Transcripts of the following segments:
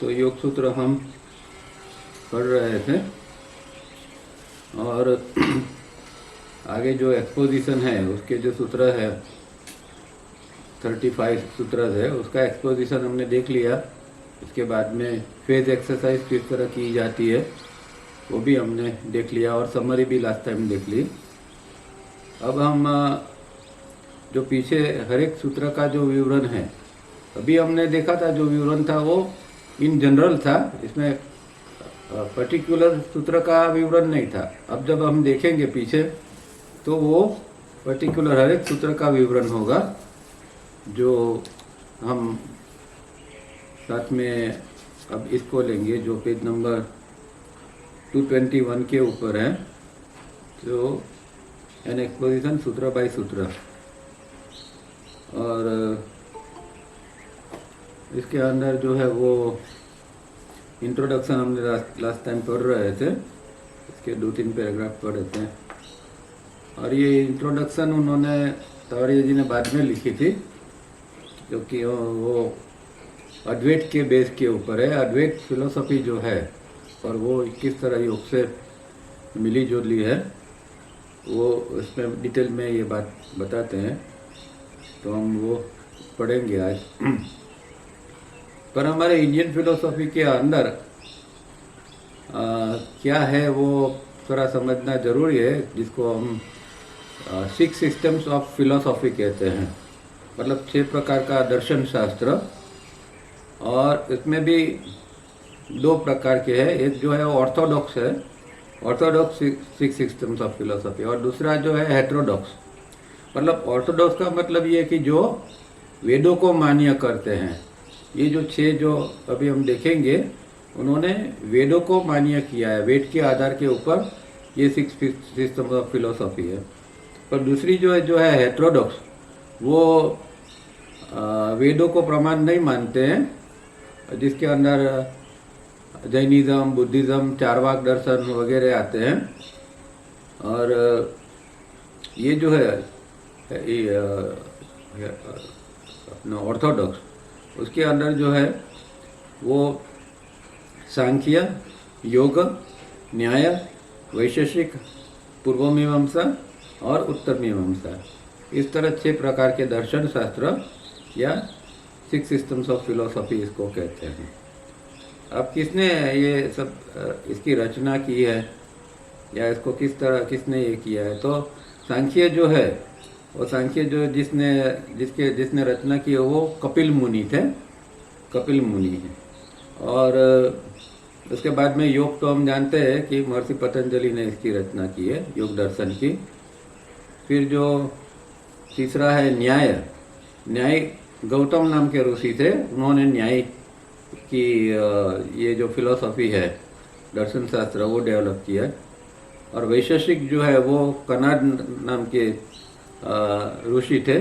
तो योग सूत्र हम पढ़ रहे थे और आगे जो एक्सपोजिशन है उसके जो सूत्र है 35 सूत्र है उसका एक्सपोजिशन हमने देख लिया। इसके बाद में फेज एक्सरसाइज किस तरह की जाती है वो भी हमने देख लिया और समरी भी लास्ट टाइम देख ली। अब हम जो पीछे हर एक सूत्र का जो विवरण है अभी हमने देखा था, जो विवरण था वो इन जनरल था, इसमें पर्टिकुलर सूत्र का विवरण नहीं था। अब जब हम देखेंगे पीछे तो वो पर्टिकुलर हर एक सूत्र का विवरण होगा, जो हम साथ में अब इसको लेंगे जो पेज नंबर 221 के ऊपर है, जो एन एक्सपोजिशन सूत्र बाय सूत्र। और इसके अंदर जो है वो इंट्रोडक्शन हमने लास्ट टाइम पढ़ रहे थे, इसके 2-3 पैराग्राफ पढ़े थे। और ये इंट्रोडक्शन उन्होंने तवरिया जी ने बाद में लिखी थी, क्योंकि वो अद्वैत के बेस के ऊपर है। अद्वैत फिलोसफी जो है और वो किस तरह योग से मिली जुली है वो इसमें डिटेल में ये बात बताते हैं, तो हम वो पढ़ेंगे आज। पर हमारे इंडियन फिलोसफी के अंदर क्या है वो थोड़ा समझना जरूरी है, जिसको हम 6 सिस्टम्स ऑफ फिलोसफी कहते हैं, मतलब 6 प्रकार का दर्शन शास्त्र। और इसमें भी 2 प्रकार के हैं, एक जो है ऑर्थोडॉक्स है, ऑर्थोडॉक्स 6 सिस्टम्स ऑफ फिलोसफी, और दूसरा जो है हेट्रोडॉक्स। मतलब ऑर्थोडॉक्स का मतलब ये कि जो वेदों को मान्य करते हैं। ये जो 6 जो अभी हम देखेंगे उन्होंने वेदों को मान्य किया है, वेद के आधार के ऊपर ये 6 सिस्टम्स ऑफ फिलोसफी है। पर दूसरी जो है हेट्रोडॉक्स, वो वेदों को प्रमाण नहीं मानते हैं, जिसके अंदर जैनिज्म, बुद्धिज्म, चारवाक दर्शन वगैरह आते हैं। और ये जो है अपना ऑर्थोडॉक्स, उसके अंदर जो है वो सांख्य, योग, न्याय, वैशेषिक, पूर्व मीमांसा और उत्तर मीमांसा, इस तरह 6 प्रकार के दर्शन शास्त्र या 6 सिस्टम्स ऑफ फिलोसफी इसको कहते हैं। अब किसने ये सब इसकी रचना की है या इसको किसने ये किया है, तो सांख्य जो है वो सांख्य जो जिसने रचना की है वो कपिल मुनि थे, कपिल मुनि है। और उसके बाद में योग तो हम जानते हैं कि महर्षि पतंजलि ने इसकी रचना की है, योग दर्शन की। फिर जो तीसरा है न्याय गौतम नाम के ऋषि थे, उन्होंने न्याय की ये जो फिलोसफी है दर्शन शास्त्र वो डेवलप किया। और वैशेषिक जो है वो कनाड नाम के ऋषि थे,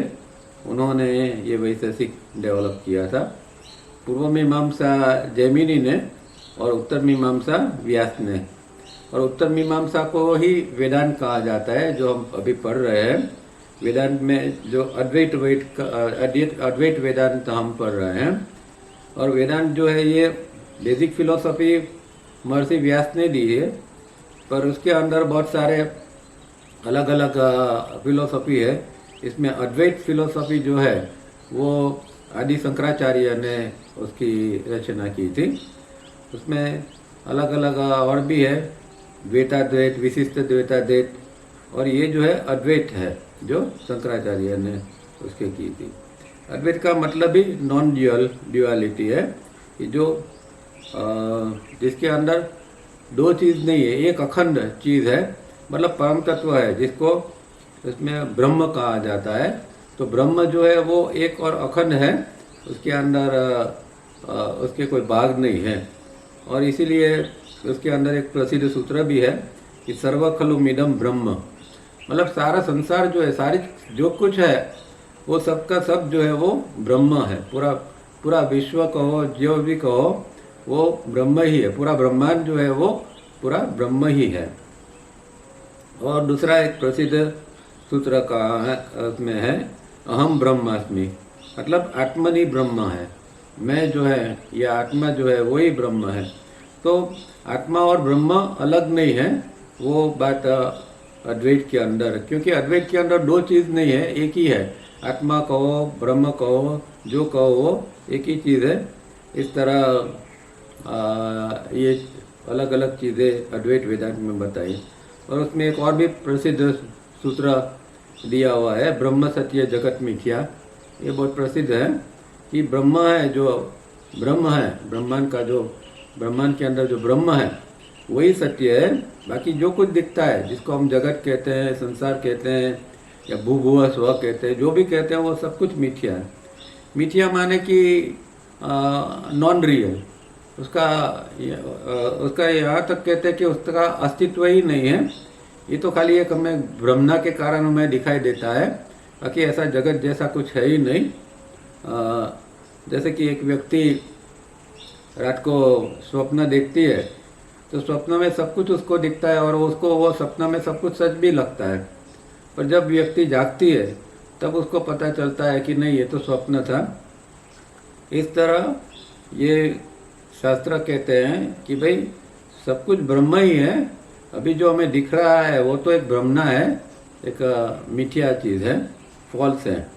उन्होंने ये वैशेषिक डेवलप किया था। पूर्व मीमांसा जैमिनी ने और उत्तर मीमांसा व्यास ने। और उत्तर मीमांसा को ही वेदांत कहा जाता है, जो हम अभी पढ़ रहे हैं। वेदांत में जो अद्वैत वेदांत हम पढ़ रहे हैं। और वेदांत जो है ये बेसिक फिलोसफी महर्षि व्यास ने दी है, पर उसके अंदर बहुत सारे अलग अलग फिलोसफी है। इसमें अद्वैत फिलोसफी जो है वो आदि शंकराचार्य ने उसकी रचना की थी। उसमें अलग अलग और भी है, द्वैताद्वैत, विशिष्ट द्वैताद्वैत, और ये जो है अद्वैत है जो शंकराचार्य ने उसके की थी। अद्वैत का मतलब ही नॉन ड्यूअलिटी है, कि जो जिसके अंदर 2 चीज़ नहीं है, एक अखंड चीज़ है, मतलब परम तत्व है, जिसको इसमें ब्रह्म कहा जाता है। तो ब्रह्म जो है वो एक और अखंड है, उसके अंदर उसके कोई भाग नहीं है। और इसीलिए उसके अंदर एक प्रसिद्ध सूत्र भी है कि सर्व खलु मिदम ब्रह्म, मतलब सारा संसार जो है, सारी जो कुछ है वो सबका सब जो है वो ब्रह्म है। पूरा विश्व कहो, जो भी कहो, वो ब्रह्म ही है। पूरा ब्रह्मांड जो है वो पूरा ब्रह्म ही है। और दूसरा एक प्रसिद्ध सूत्र का उसमें है अहम ब्रह्मास्मि, मतलब आत्मन ही ब्रह्म है। मैं जो है या आत्मा जो है वही ब्रह्म है। तो आत्मा और ब्रह्म अलग नहीं है, वो बात अद्वैत के अंदर, क्योंकि अद्वैत के अंदर दो चीज़ नहीं है, एक ही है। आत्मा कहो, ब्रह्म कहो, जो कहो वो एक ही चीज़ है। इस तरह ये अलग अलग चीज़ें अद्वैत वेदांत में बताई। और उसमें एक और भी प्रसिद्ध सूत्र दिया हुआ है, ब्रह्म सत्य जगत मिथ्या। ये बहुत प्रसिद्ध है कि ब्रह्म है, जो ब्रह्म है, ब्रह्मांड का जो, ब्रह्मांड के अंदर जो ब्रह्म है वही सत्य है। बाकी जो कुछ दिखता है, जिसको हम जगत कहते हैं, संसार कहते हैं, या भूभुव स्व कहते हैं, जो भी कहते हैं वो सब कुछ मिथ्या है। मिथ्या माने कि नॉन रियल, उसका यहाँ तक कहते हैं कि उसका अस्तित्व ही नहीं है। ये तो खाली एक हमें भ्रमना के कारण हमें दिखाई देता है, बाकी ऐसा जगत जैसा कुछ है ही नहीं। जैसे कि एक व्यक्ति रात को स्वप्न देखती है, तो स्वप्न में सब कुछ उसको दिखता है और उसको वो सपना में सब कुछ सच भी लगता है। पर जब व्यक्ति जागती है तब उसको पता चलता है कि नहीं, ये तो स्वप्न था। इस तरह ये शास्त्र कहते हैं कि भाई सब कुछ ब्रह्म ही है, अभी जो हमें दिख रहा है वो तो एक भ्रमना है, एक मिथ्या चीज़ है, फॉल्स है।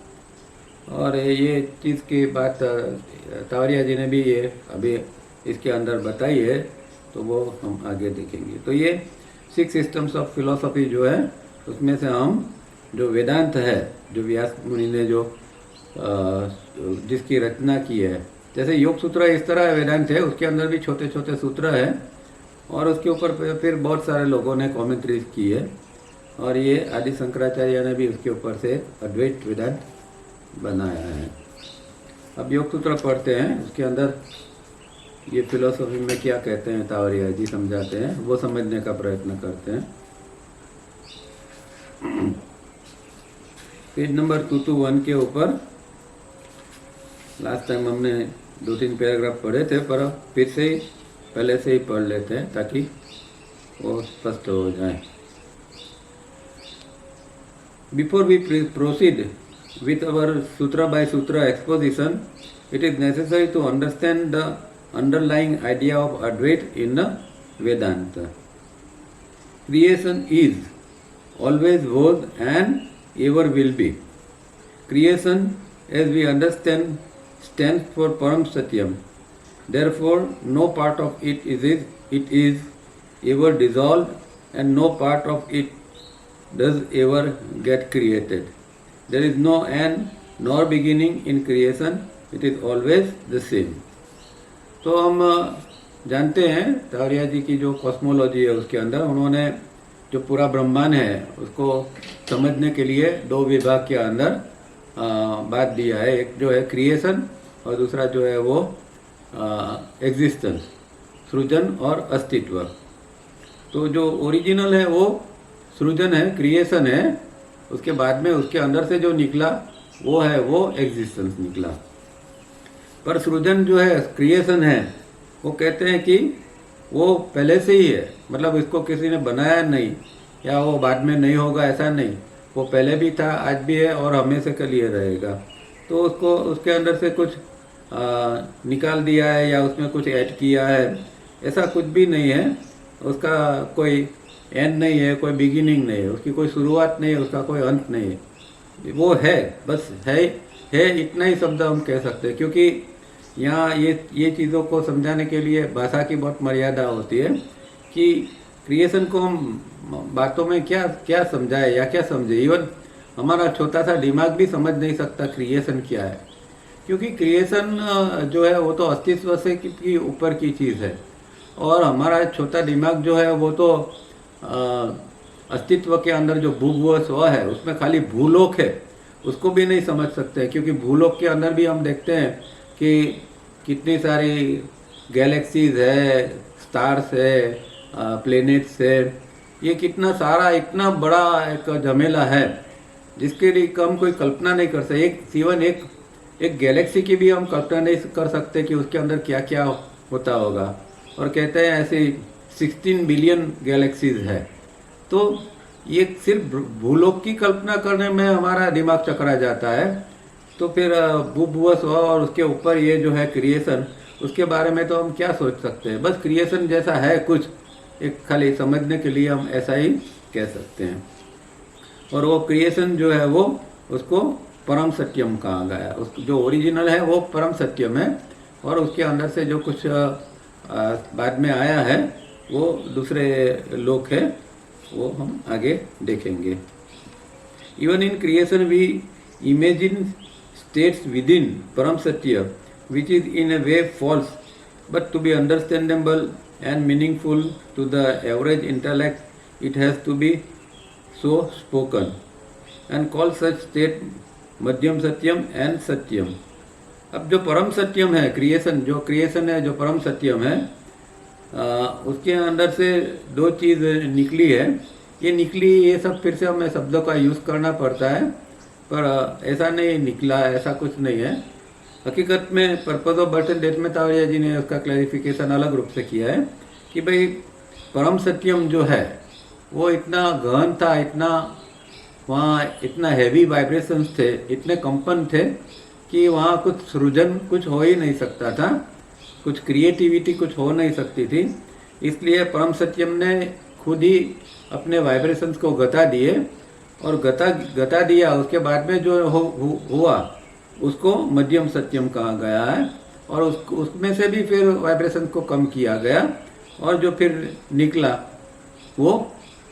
और ये चीज़ की बात तावरिया जी ने भी ये अभी इसके अंदर बताई है, तो वो हम आगे देखेंगे। तो ये 6 सिस्टम्स ऑफ फिलोसफी जो है, उसमें से हम जो वेदांत है, जो व्यास मुनि ने जो जिसकी रचना की है, जैसे योग सूत्र इस तरह वेदांत है, उसके अंदर भी छोटे छोटे सूत्र है और उसके ऊपर फिर बहुत सारे लोगों ने कॉमेंट्रीज की है। और ये आदि शंकराचार्य ने भी उसके ऊपर से अद्वैत वेदांत बनाया है। अब योग सूत्र पढ़ते हैं, उसके अंदर ये फिलोसफी में क्या कहते हैं तावरिया जी समझाते हैं, वो समझने का प्रयत्न करते हैं। पेज नंबर 221 के ऊपर लास्ट टाइम हमने 2-3 पैराग्राफ पढ़े थे, पर फिर से ही पहले से ही पढ़ लेते हैं ताकि वो स्पष्ट हो जाए। Before we proceed with our sutra by sutra exposition, it is necessary to understand the underlying idea of Advaita in Vedanta. Creation is, always was and ever will be. Creation, as we understand, stands for Param Satyam. Therefore, no part of it is ever dissolved, and no part of it does ever get created. There is no end nor beginning in creation, it is always the same. तो हम जानते हैं तावरिया जी की जो cosmology है उसके अंदर उन्होंने जो पूरा ब्रह्मांड है उसको समझने के लिए 2 विभाग के अंदर बात दिया है। एक जो है क्रिएशन और दूसरा जो है वो एग्जिस्टेंस, सृजन और अस्तित्व। तो जो ओरिजिनल है वो सृजन है, क्रिएशन है, उसके बाद में उसके अंदर से जो निकला वो है वो एग्जिस्टेंस निकला। पर सृजन जो है, क्रिएशन है, वो कहते हैं कि वो पहले से ही है, मतलब इसको किसी ने बनाया नहीं या वो बाद में नहीं होगा, ऐसा नहीं, वो पहले भी था, आज भी है और हमेशा के लिए रहेगा। तो उसको उसके अंदर से कुछ निकाल दिया है या उसमें कुछ ऐड किया है, ऐसा कुछ भी नहीं है। उसका कोई एंड नहीं है, कोई बिगिनिंग नहीं है, उसकी कोई शुरुआत नहीं है, उसका कोई अंत नहीं है, वो है, बस है, इतना ही शब्द हम कह सकते हैं। क्योंकि यहाँ ये चीज़ों को समझाने के लिए भाषा की बहुत मर्यादा होती है कि क्रिएशन को हम बातों में क्या क्या समझाए या क्या समझे। इवन हमारा छोटा सा दिमाग भी समझ नहीं सकता क्रिएशन क्या है, क्योंकि क्रिएशन जो है वो तो अस्तित्व से की ऊपर की चीज़ है और हमारा छोटा दिमाग जो है वो तो अस्तित्व के अंदर जो भूभुव स्व है उसमें खाली भूलोक है, उसको भी नहीं समझ सकते। क्योंकि भूलोक के अंदर भी हम देखते हैं कि कितनी सारी गैलेक्सीज है, स्टार्स है, प्लेनेट्स है, ये कितना सारा इतना बड़ा एक झमेला है जिसके लिए हम कोई कल्पना नहीं कर सकते। इवन एक गैलेक्सी की भी हम कल्पना नहीं कर सकते कि उसके अंदर क्या क्या होता होगा। और कहते हैं ऐसे 16 बिलियन गैलेक्सीज है। तो ये सिर्फ भूलोक की कल्पना करने में हमारा दिमाग चकरा जाता है तो फिर भूभुवस और उसके ऊपर ये जो है क्रिएशन, उसके बारे में तो हम क्या सोच सकते हैं। बस क्रिएशन जैसा है कुछ, एक खाली समझने के लिए हम ऐसा ही कह सकते हैं। और वो क्रिएशन जो है वो उसको परम सत्यम कहा गया। उस जो ओरिजिनल है वो परम सत्यम है, और उसके अंदर से जो कुछ बाद में आया है वो दूसरे लोक है, वो हम आगे देखेंगे। Even in creation we imagine states within Param Satya, which is in a way false, but to be understandable and meaningful to the average intellect, it has to be so spoken, and call such state Madhyam Satyam and Satyam. अब जो परम सत्यम है creation, जो creation है, जो परम सत्यम है, उसके अंदर से दो चीज़ निकली है। ये निकली, ये सब फिर से हमें शब्दों का यूज़ करना पड़ता है, पर ऐसा नहीं निकला, ऐसा कुछ नहीं है। हकीकत में purpose of birth and death में तावड़िया जी ने उसका क्लैरिफिकेशन अलग रूप से किया है कि भाई परम सत्यम जो है वो इतना गहन था, इतना वहाँ इतना हैवी वाइब्रेशंस थे, इतने कंपन थे कि वहाँ कुछ सृजन कुछ हो ही नहीं सकता था, कुछ क्रिएटिविटी कुछ हो नहीं सकती थी। इसलिए परम सत्यम ने खुद ही अपने वाइब्रेशंस को गता दिए, और गता दिया। उसके बाद में जो हुआ उसको मध्यम सत्यम कहा गया है, और उसमें से भी फिर वाइब्रेशन को कम किया गया, और जो फिर निकला वो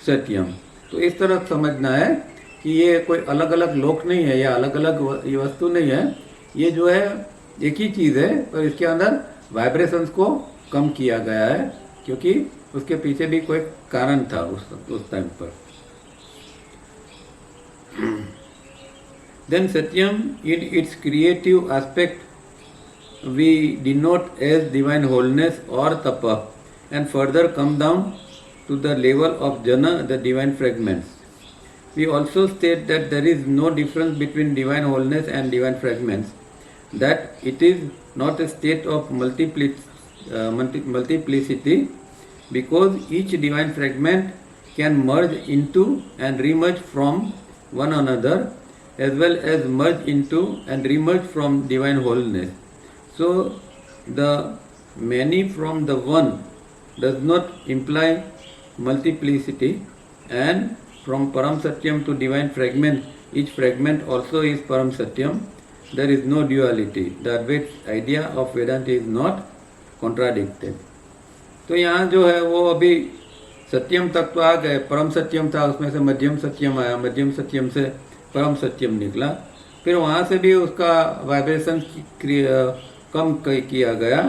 सत्यम। तो इस तरह समझना है कि ये कोई अलग अलग लोक नहीं है या अलग अलग वस्तु नहीं है, ये जो है एक ही चीज़ है, पर इसके अंदर वाइब्रेशंस को कम किया गया है, क्योंकि उसके पीछे भी कोई कारण था उस टाइम पर। Then Satyam, in its creative aspect, we denote as divine wholeness or tapa, and further come down to the level of jana, the divine fragments. We also state that there is no difference between divine wholeness and divine fragments, that it is not a state of multiplicity, because each divine fragment can merge into and remerge from one another, as well as merge into and remerge from divine wholeness. So the many from the one does not imply multiplicity, and from Param Satyam to divine fragment, each fragment also is Param Satyam. There is no duality. The Advaita idea of Vedanta is not contradicted. तो यहाँ जो है वो अभी सत्यम तक तो आ गए, परम सत्यम था, उसमें से मध्यम सत्यम आया, मध्यम सत्यम से परम सत्यम निकला, फिर वहाँ से भी उसका वाइब्रेशन कम किया गया,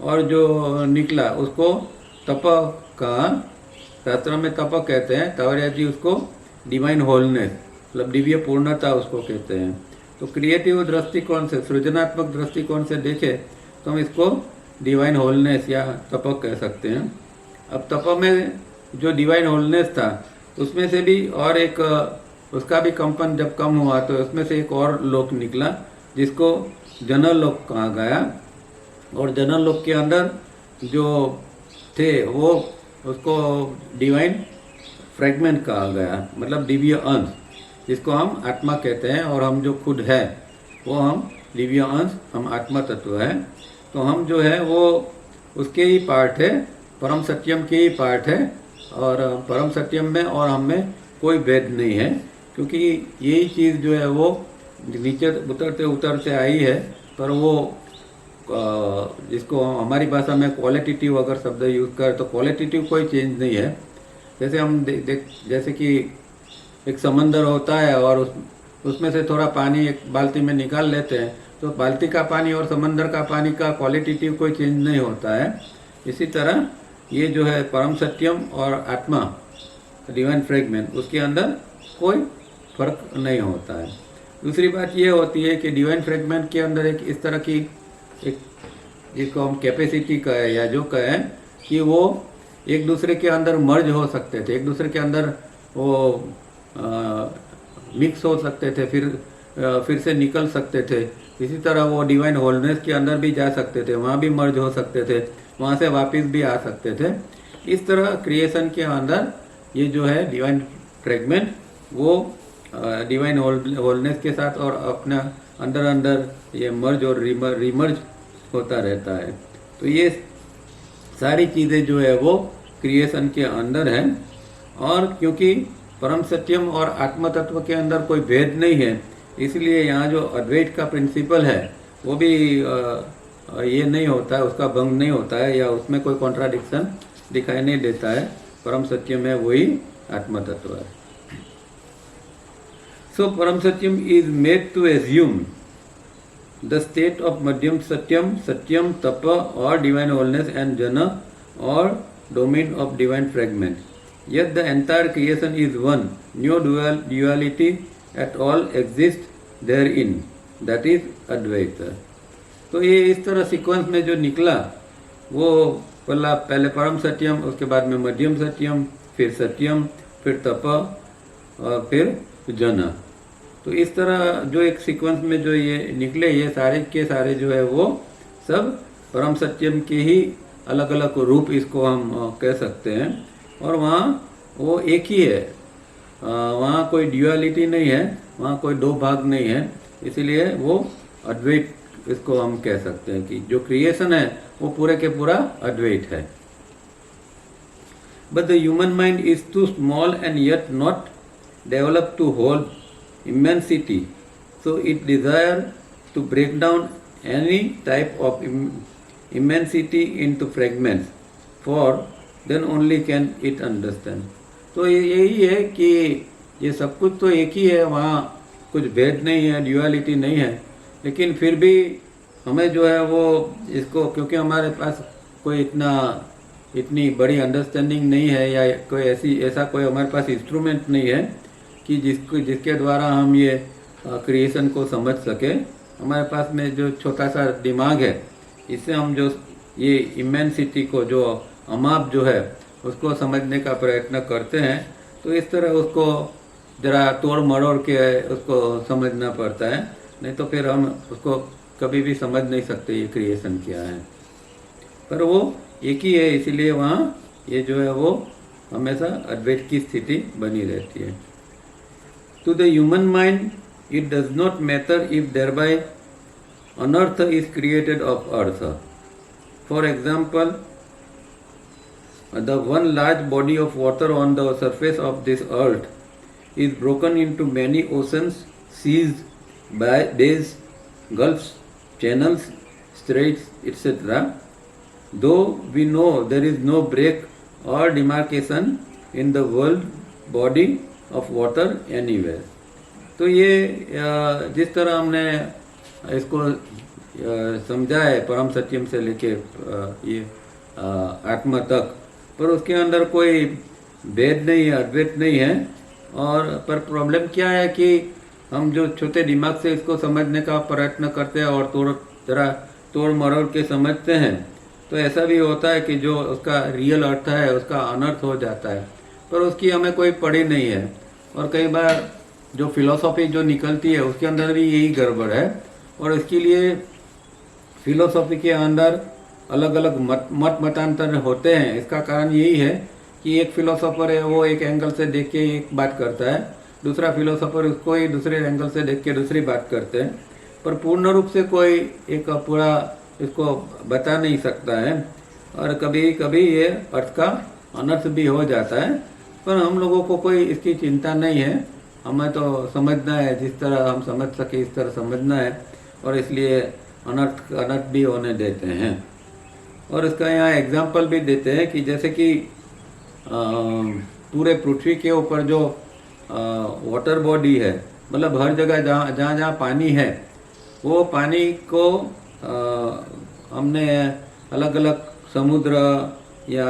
और जो निकला उसको तप कहा। शास्त्र में तप कहते हैं, तावड़िया जी उसको डिवाइन होलनेस, मतलब दिव्य पूर्णता उसको कहते हैं। तो क्रिएटिव दृष्टिकोण से, सृजनात्मक दृष्टिकोण से देखें तो हम इसको डिवाइन होलनेस या तप कह सकते हैं। अब तप में जो डिवाइन होलनेस था उसमें से भी और एक उसका भी कंपन जब कम हुआ तो उसमें से एक और लोक निकला जिसको जनरल लोक कहा गया, और जनरल लोक के अंदर जो थे वो उसको डिवाइन फ्रेगमेंट कहा गया, मतलब दिव्य अंश, जिसको हम आत्मा कहते हैं, और हम जो खुद है वो हम दिव्य अंश, हम आत्मा तत्व है। तो हम जो है वो उसके ही पार्ट है, परम सत्यम के ही पार्ट है, और परम सत्यम में और हम में कोई भेद नहीं है, क्योंकि यही चीज़ जो है वो नीचे उतरते उतरते आई है, पर वो जिसको हमारी भाषा में क्वालिटेटिव अगर शब्द यूज़ करें तो क्वालिटेटिव कोई चेंज नहीं है। जैसे हम जैसे कि एक समंदर होता है और उसमें से थोड़ा पानी एक बाल्टी में निकाल लेते हैं, तो बाल्टी का पानी और समंदर का पानी का क्वालिटेटिव कोई चेंज नहीं होता है। इसी तरह ये जो है परम सत्यम और आत्मा डिवाइन फ्रेगमेंट, उसके अंदर कोई फर्क नहीं होता है। दूसरी बात ये होती है कि डिवाइन फ्रेगमेंट के अंदर एक इस तरह की एक जिसको हम कैपेसिटी कहें या जो कहें कि वो एक दूसरे के अंदर मर्ज हो सकते थे, एक दूसरे के अंदर वो मिक्स हो सकते थे, फिर से निकल सकते थे। इसी तरह वो डिवाइन होलनेस के अंदर भी जा सकते थे, वहाँ भी मर्ज हो सकते थे, वहाँ से वापस भी आ सकते थे। इस तरह क्रिएशन के अंदर ये जो है डिवाइन फ्रेगमेंट वो डिवाइन होलनेस के साथ और अंदर अंदर ये मर्ज और रिमर्ज होता रहता है। तो ये सारी चीज़ें जो है वो क्रिएशन के अंदर है। और क्योंकि परम सत्यम और आत्म तत्व के अंदर कोई भेद नहीं है, इसलिए यहाँ जो अद्वैत का प्रिंसिपल है वो भी ये नहीं होता है, उसका भंग नहीं होता है या उसमें कोई कॉन्ट्राडिक्शन दिखाई नहीं देता है। परम सत्यम है वही आत्म तत्व है। सो परम सत्यम is made to assume the state of मध्यम सत्यम, सत्यम, तप और डिवाइन होलनेस एंड जन और domain of divine fragment. Yet the entire creation is one. No duality at all exists therein. That is Advaita. तो ये इस तरह सीक्वेंस में जो निकला वो पहले परम सत्यम, उसके बाद में मध्यम सत्यम, फिर सत्यम, फिर तप और फिर जन। तो इस तरह जो एक सीक्वेंस में जो ये निकले, ये सारे के सारे जो है वो सब परम सत्यम के ही अलग अलग रूप इसको हम कह सकते हैं। और वहाँ वो एक ही है, वहाँ कोई ड्यूअलिटी नहीं है, वहाँ कोई दो भाग नहीं है, इसीलिए वो अद्वैत इसको हम कह सकते हैं कि जो क्रिएशन है वो पूरे के पूरा अद्वैत है। But the human mind is too small and yet not develop to hold immensity, so it desire to break down any type of immensity into fragments, for then only can it understand. तो यही है कि ये सब कुछ तो एक ही है, वहाँ कुछ भेद नहीं है, ड्यूअलिटी नहीं है, लेकिन फिर भी हमें जो है वो इसको, क्योंकि हमारे पास कोई इतनी बड़ी अंडरस्टैंडिंग नहीं है या कोई ऐसा कोई हमारे पास इंस्ट्रूमेंट नहीं है कि जिसके द्वारा हम ये क्रिएशन को समझ सके। हमारे पास में जो छोटा सा दिमाग है, इससे हम जो ये इमेंसिटी को, जो अमाप जो है उसको समझने का प्रयत्न करते हैं। तो इस तरह उसको जरा तोड़ मरोड़ के उसको समझना पड़ता है, नहीं तो फिर हम उसको कभी भी समझ नहीं सकते ये क्रिएशन क्या है। पर वो एक ही है, इसीलिए वहाँ ये जो है वो हमेशा अद्वैत की स्थिति बनी रहती है। To the human mind it does not matter if there by अनर्थ इज क्रिएटेड ऑफ अर्थ। For example, the one large body of water on the surface of this earth is broken into many oceans, seas, bays, gulfs, channels, straits, etc. Though we know there is no break or demarcation in the world body of water anywhere. तो ये जिस तरह हमने इसको समझा है परम सत्यम से लेके ये आत्मा तक, पर उसके अंदर कोई भेद नहीं है, अद्वैत नहीं है। और पर प्रॉब्लम क्या है कि हम जो छोटे दिमाग से इसको समझने का प्रयत्न करते हैं और तोड़ मरोड़ के समझते हैं, तो ऐसा भी होता है कि जो उसका रियल अर्थ है उसका अनर्थ हो जाता है, पर उसकी हमें कोई पड़ी नहीं है। और कई बार जो फिलॉसफी जो निकलती है उसके अंदर भी यही गड़बड़ है, और इसके लिए फिलॉसफी के अंदर अलग अलग मत मतांतर होते हैं। इसका कारण यही है कि एक फिलोसोफर है वो एक एंगल से देख के एक बात करता है, दूसरा फिलोसोफर उसको ही दूसरे एंगल से देख के दूसरी बात करते हैं, पर पूर्ण रूप से कोई एक पूरा इसको बता नहीं सकता है। और कभी कभी ये अर्थ का अनर्थ भी हो जाता है, पर हम लोगों को कोई इसकी चिंता नहीं है। हमें तो समझना है, जिस तरह हम समझ सके इस तरह समझना है, और इसलिए अनर्थ भी होने देते हैं। और इसका यहाँ एग्जाम्पल भी देते हैं कि जैसे कि पूरे पृथ्वी के ऊपर जो वाटर बॉडी है, मतलब हर जगह जहाँ पानी है, वो पानी को हमने अलग अलग समुद्र या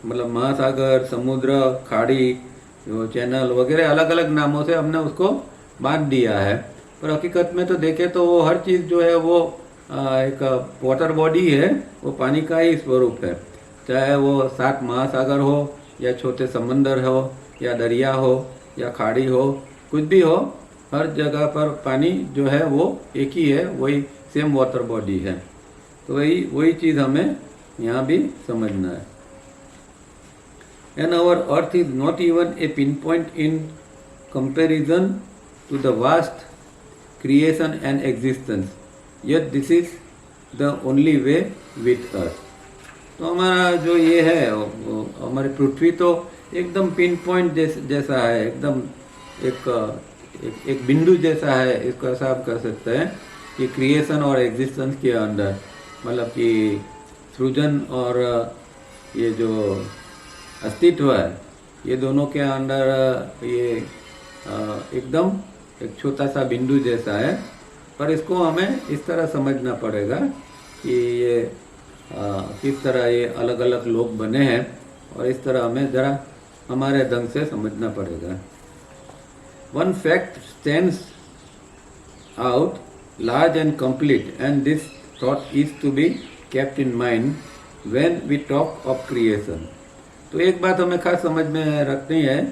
मतलब महासागर, समुद्र, खाड़ी, जो चैनल वगैरह अलग अलग नामों से हमने उसको बांट दिया है। पर हकीकत में तो देखें तो वो हर चीज़ जो है वो एक वाटर बॉडी है, वो पानी का ही स्वरूप है। चाहे वो 7 महासागर हो या छोटे समंदर हो या दरिया हो या खाड़ी हो, कुछ भी हो, हर जगह पर पानी जो है वो एक ही है, वही सेम वाटर बॉडी है। तो वही चीज़ हमें यहाँ भी समझना है। And our earth is not even a pin point in comparison to the vast creation and existence, yet this is the only way with us. तो हमारा जो ये है हमारी पृथ्वी तो एकदम पिन पॉइंट जैसा है, एकदम एक बिंदु जैसा है, इसको ऐसा आप कर सकते हैं कि क्रिएशन और एग्जिस्टेंस के अंदर, मतलब कि सृजन और ये जो अस्तित्व है, ये दोनों के अंदर ये एकदम एक छोटा सा बिंदु जैसा है। पर इसको हमें इस तरह समझना पड़ेगा कि ये किस तरह ये अलग अलग लोग बने हैं, और इस तरह हमें ज़रा हमारे ढंग से समझना पड़ेगा। One fact stands out large and complete, and this thought is to be kept in mind when we talk of creation. तो एक बात हमें खास समझ में रखनी है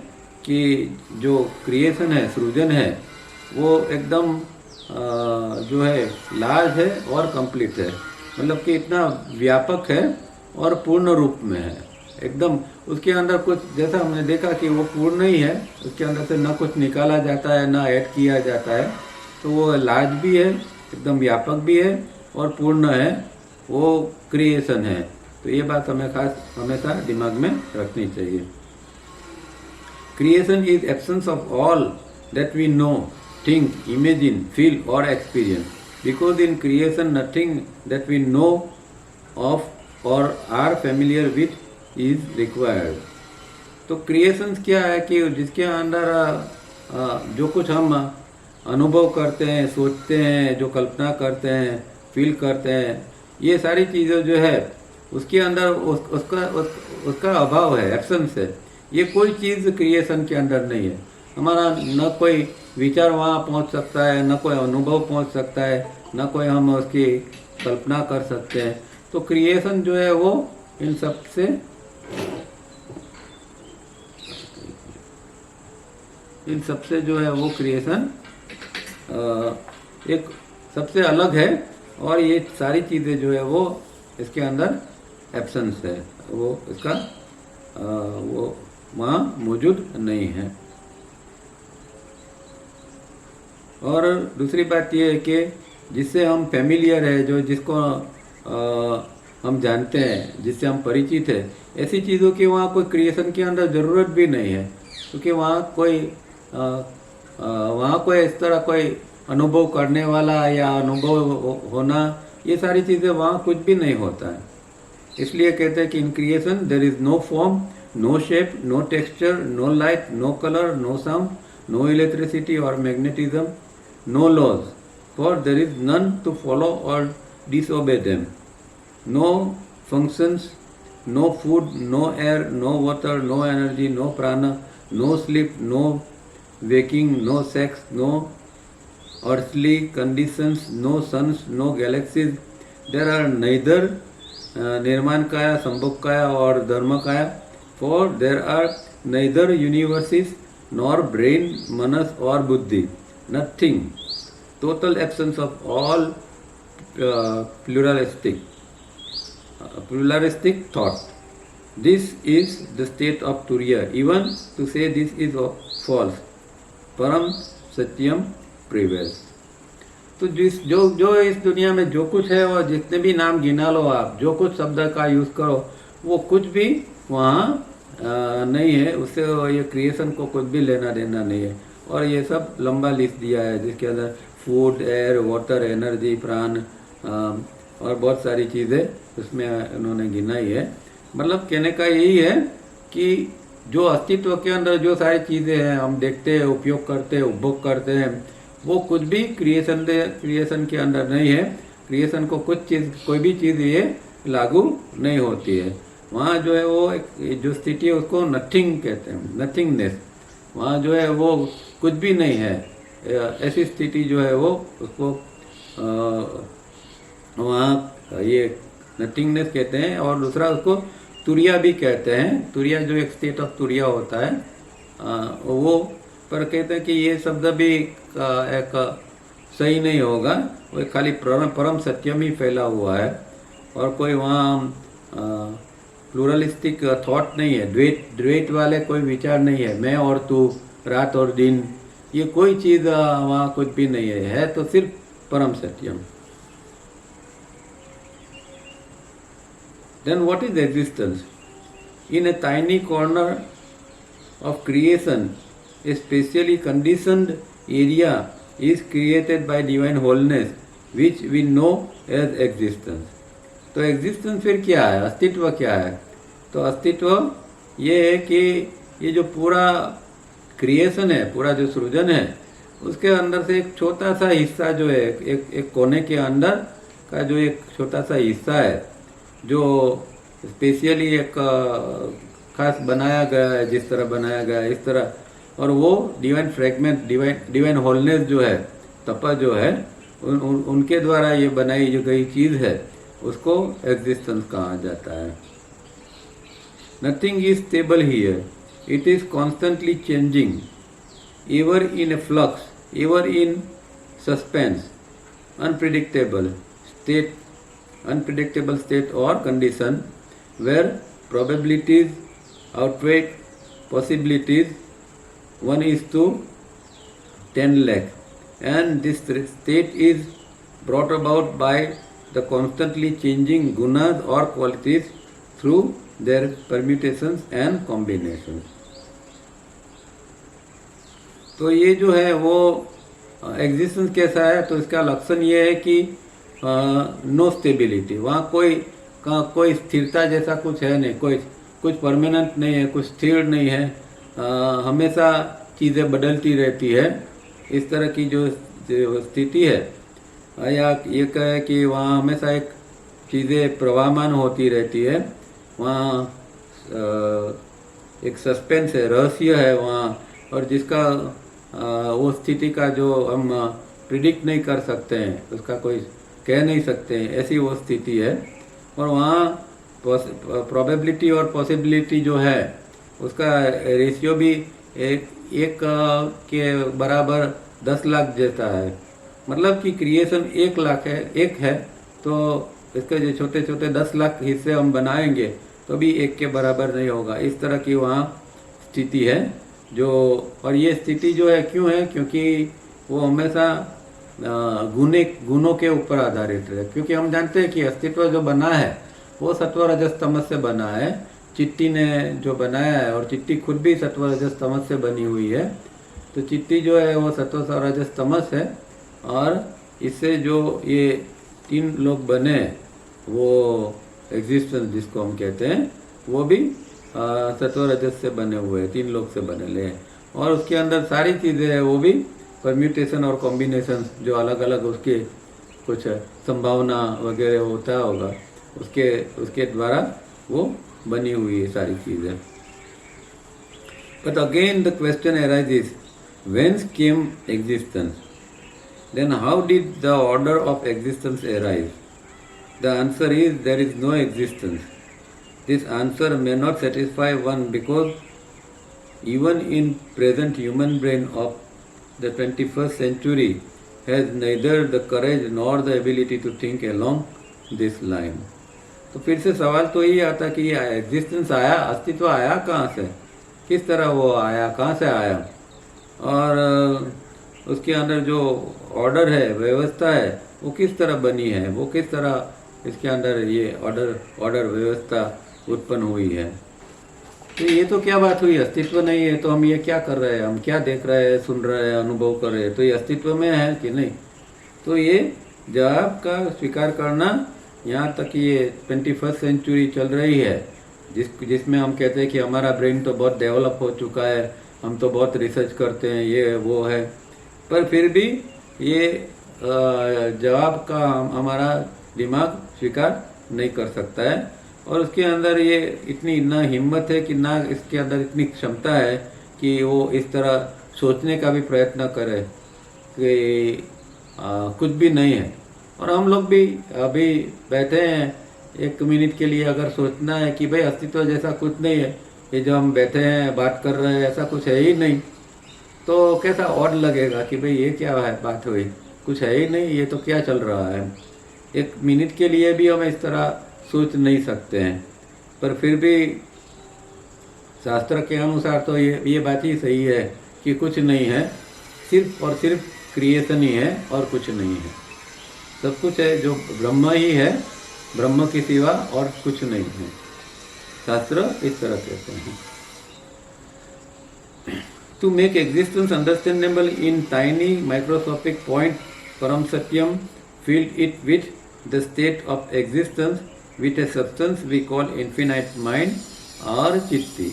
कि जो क्रिएशन है, सृजन है, वो एकदम जो है लार्ज है और कंप्लीट है, मतलब कि इतना व्यापक है और पूर्ण रूप में है एकदम। उसके अंदर कुछ, जैसा हमने देखा कि वो पूर्ण ही है, उसके अंदर से न कुछ निकाला जाता है ना ऐड किया जाता है, तो वो लार्ज भी है, एकदम व्यापक भी है और पूर्ण है, वो क्रिएशन है। तो ये बात हमें खास हमेशा दिमाग में रखनी चाहिए। Creation is absence of all that we know, think, imagine, feel और experience, because in creation nothing that we know of और are familiar with is required. तो क्रिएशन क्या है कि जिसके अंदर जो कुछ हम अनुभव करते हैं, सोचते हैं, जो कल्पना करते हैं, फील करते हैं, ये सारी चीज़ें जो है उसके अंदर उसका अभाव है, एब्सेंस है। ये कोई चीज़ क्रिएशन के अंदर नहीं है। हमारा न कोई विचार वहाँ पहुँच सकता है, न कोई अनुभव पहुँच सकता है, न कोई हम उसकी कल्पना कर सकते हैं। तो क्रिएशन जो है वो इन सबसे जो है वो क्रिएशन एक सबसे अलग है, और ये सारी चीज़ें जो है वो इसके अंदर एब्सेंस है, वो इसका वो वहाँ मौजूद नहीं है। और दूसरी बात ये है कि जिससे हम फेमिलियर है, जो जिसको हम जानते हैं, जिससे हम परिचित है, ऐसी चीज़ों की वहाँ कोई क्रिएशन के अंदर ज़रूरत भी नहीं है, क्योंकि वहाँ कोई इस तरह कोई अनुभव करने वाला या अनुभव होना, ये सारी चीज़ें वहाँ कुछ भी नहीं होता है। इसलिए कहते हैं कि in creation there is no form, no shape, no texture, no light, no colour, no sound, no electricity और magnetism, no laws, for there is none to follow और disobey them, no functions, no food, no air, no water, no energy, no प्राण, no sleep, no waking, no sex, no earthly conditions, no suns, no galaxies. There are neither Nirmankaya, Sambhogkaya or Dharmakaya, for there are neither universes nor brain, manas or buddhi. Nothing. Total absence of all pluralistic thought. This is the state of Turiya. Even to say this is false, परम सत्यम prevails. तो जो इस दुनिया में जो कुछ है, और जितने भी नाम गिना लो आप, जो कुछ शब्द का यूज़ करो, वो कुछ भी वहाँ नहीं है, उससे ये क्रिएशन को कुछ भी लेना देना नहीं है। और ये सब लंबा लिस्ट दिया है, जिसके अंदर फूड, एयर, वाटर, एनर्जी, प्राण और बहुत सारी चीज़ें उसमें उन्होंने गिनाई है। मतलब कहने का यही है कि जो अस्तित्व के अंदर जो सारी चीज़ें हैं, हम देखते हैं, उपयोग करते हैं, उपभोग करते हैं, वो कुछ भी क्रिएशन के अंदर नहीं है। क्रिएशन को कोई भी चीज़ ये लागू नहीं होती है। वहाँ जो है वो एक जो स्थिति है उसको नथिंग कहते हैं, नथिंगनेस। वहाँ जो है वो कुछ भी नहीं है, ऐसी स्थिति जो है वो उसको वहाँ ये नथिंगनेस कहते हैं। और दूसरा उसको तुरिया भी कहते हैं। तुरिया जो एक स्टेट ऑफ तुरिया होता है वो, पर कहते हैं कि ये शब्द भी एक सही नहीं होगा, वो खाली परम सत्यम ही फैला हुआ है, और कोई वहाँ प्लूरलिस्टिक थॉट नहीं है, द्वैत वाले कोई विचार नहीं है, मैं और तू, रात और दिन, ये कोई चीज़ वहाँ कुछ भी नहीं है तो सिर्फ परम सत्यम। Then what is existence? In a tiny corner of creation, a specially conditioned area is created by divine wholeness, which we know as existence. तो existence फिर क्या है, अस्तित्व क्या है? तो अस्तित्व ये है कि ये जो पूरा क्रिएशन है, पूरा जो सृजन है, उसके अंदर से एक छोटा सा हिस्सा जो है, एक कोने के अंदर का जो एक छोटा सा हिस्सा है, जो स्पेशली एक खास बनाया गया है, जिस तरह बनाया गया है इस तरह, और वो डिवाइन फ्रेगमेंट, डिवाइन होलनेस जो है, तपा जो है, उनके द्वारा ये बनाई जो गई चीज़ है, उसको एग्जिस्टेंस कहा जाता है। Nothing is stable here, it is constantly changing, ever in A flux, ever in suspense, unpredictable state or condition where probabilities outweigh possibilities 1:10 lakh, and this state is brought about by the constantly changing gunas or qualities through their permutations and combinations. तो ये जो है वो existence कैसा है, तो इसका लक्षण ये है कि नो स्टेबिलिटी, वहाँ कोई स्थिरता जैसा कुछ है नहीं, कुछ परमानेंट नहीं है, कुछ स्थिर नहीं है, हमेशा चीज़ें बदलती रहती है, इस तरह की जो स्थिति है, या ये कहे कि वहाँ हमेशा एक चीज़ें प्रवाहमान होती रहती है, वहाँ एक सस्पेंस है, रहस्य है वहाँ, और जिसका वो स्थिति का जो हम प्रिडिक्ट नहीं कर सकते हैं, उसका कोई कह नहीं सकते हैं, ऐसी वो स्थिति है। और वहाँ प्रोबेबिलिटी और पॉसिबिलिटी जो है उसका रेशियो भी एक के बराबर 10 लाख जैसा है, मतलब कि क्रिएशन 1 लाख है, एक है, तो इसके जो छोटे छोटे 10 लाख हिस्से हम बनाएंगे तो भी एक के बराबर नहीं होगा, इस तरह की वहाँ स्थिति है जो। और ये स्थिति जो है क्यों है, क्योंकि वो हमेशा गुणों के ऊपर आधारित है, क्योंकि हम जानते हैं कि अस्तित्व जो बना है वो सत्व रजस तमस से बना है, चिट्टी ने जो बनाया है, और चिट्टी खुद भी सत्व रजस तमस से बनी हुई है, तो चिट्टी जो है वो सत्व रजस तमस है, और इससे जो ये 3 लोग बने, वो एग्जिस्टेंस जिसको हम कहते हैं, वो भी सत्व रजस से बने हुए हैं, 3 लोग से बने हैं, और उसके अंदर सारी चीज़ें हैं वो भी परम्यूटेशन और कॉम्बिनेशन, जो अलग अलग उसके कुछ संभावना वगैरह होता होगा, उसके द्वारा वो बनी हुई है सारी चीज़ें। But again the question arises, whence came existence, then how did the order of existence arise? The answer is there is no existence. This answer may not satisfy one because even in present human brain of the 21st century has neither the courage nor the ability to think along this line. तो फिर से सवाल तो यही आता कि ये existence आया, अस्तित्व आया कहाँ से, किस तरह वो आया, कहाँ से आया, और उसके अंदर जो ऑर्डर है, व्यवस्था है, वो किस तरह बनी है, वो किस तरह इसके अंदर ये ऑर्डर व्यवस्था उत्पन्न हुई है। तो ये तो क्या बात हुई, अस्तित्व नहीं है तो हम ये क्या कर रहे हैं, हम क्या देख रहे हैं, सुन रहे हैं, अनुभव कर रहे हैं, तो ये अस्तित्व में है कि नहीं? तो ये जवाब का स्वीकार करना, यहाँ तक ये 21st सेंचुरी चल रही है, जिसमें हम कहते हैं कि हमारा ब्रेन तो बहुत डेवलप हो चुका है, हम तो बहुत रिसर्च करते हैं, ये वो है, पर फिर भी ये जवाब का हमारा दिमाग स्वीकार नहीं कर सकता है, और उसके अंदर ये इतनी ना हिम्मत है कि ना इसके अंदर इतनी क्षमता है कि वो इस तरह सोचने का भी प्रयत्न करे कि कुछ भी नहीं है। और हम लोग भी अभी बैठे हैं, 1 मिनट के लिए अगर सोचना है कि भाई अस्तित्व जैसा कुछ नहीं है, ये जो हम बैठे हैं बात कर रहे हैं ऐसा कुछ है ही नहीं, तो कैसा ऑड लगेगा कि भाई ये क्या है, बात हुई, कुछ है ही नहीं, ये तो क्या चल रहा है। 1 मिनट के लिए भी हम इस तरह सोच नहीं सकते हैं, पर फिर भी शास्त्र के अनुसार तो ये बात ही सही है कि कुछ नहीं है, सिर्फ और सिर्फ क्रिएशन ही है और कुछ नहीं है। सब कुछ है जो ब्रह्म ही है, ब्रह्म के सिवा और कुछ नहीं है। शास्त्र इस तरह कहते हैं। To make existence understandable in tiny microscopic point, Param Satyam filled it with the state of existence with a substance we call infinite mind और चित्ती।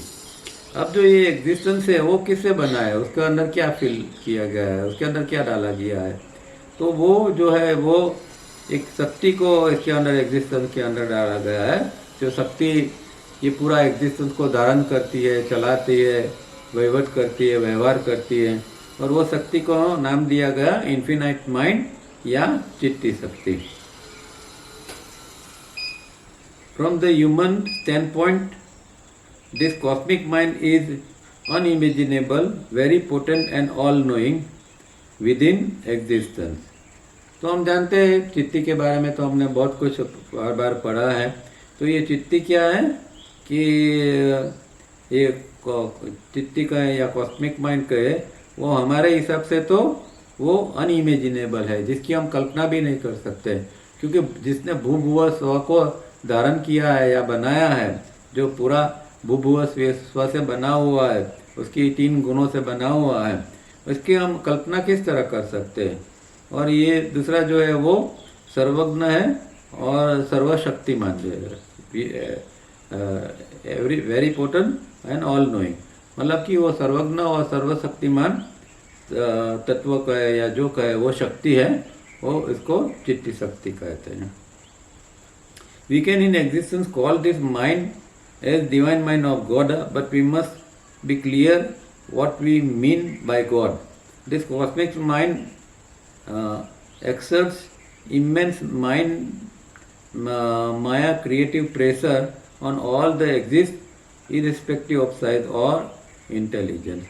अब जो ये एग्जिस्टेंस है वो किससे बना है, उसके अंदर क्या फिल किया गया है, उसके अंदर क्या डाला गया है, तो वो जो है वो एक शक्ति को इसके अंदर एग्जिस्टेंस के अंदर डाला गया है। जो शक्ति ये पूरा एग्जिस्टेंस को धारण करती है, चलाती है, वहीवट करती है, व्यवहार करती है, और वो शक्ति को नाम दिया गया इन्फिनाइट माइंड या चित्ती शक्ति। From the human stand point this cosmic mind is unimaginable, very potent and all knowing with in existence. तो हम जानते हैं चित्ती के बारे में, तो हमने बहुत कुछ बार बार पढ़ा है। तो ये चित्ती क्या है कि ये चित्ती का या कॉस्मिक माइंड का है, वो हमारे हिसाब से तो वो अनइमेजिनेबल है, जिसकी हम कल्पना भी नहीं कर सकते, क्योंकि जिसने भूभुव स्व को धारण किया है या बनाया है, जो पूरा भूभुव स्व से बना हुआ है, उसकी 3 गुणों से बना हुआ है, उसकी हम कल्पना किस तरह कर सकते हैं। और ये दूसरा जो है वो सर्वज्ञ है और सर्वशक्तिमान जो है, very potent and all knowing, मतलब कि वो सर्वज्ञ और सर्वशक्तिमान तत्व का है या जो का है वो शक्ति है, वो इसको चित्ती शक्ति कहते हैं। We can in existence call this mind as divine mind of God, but we must be clear what we mean by God. This cosmic mind exerts immense mind maya creative pressure on all the exist irrespective of size or intelligence।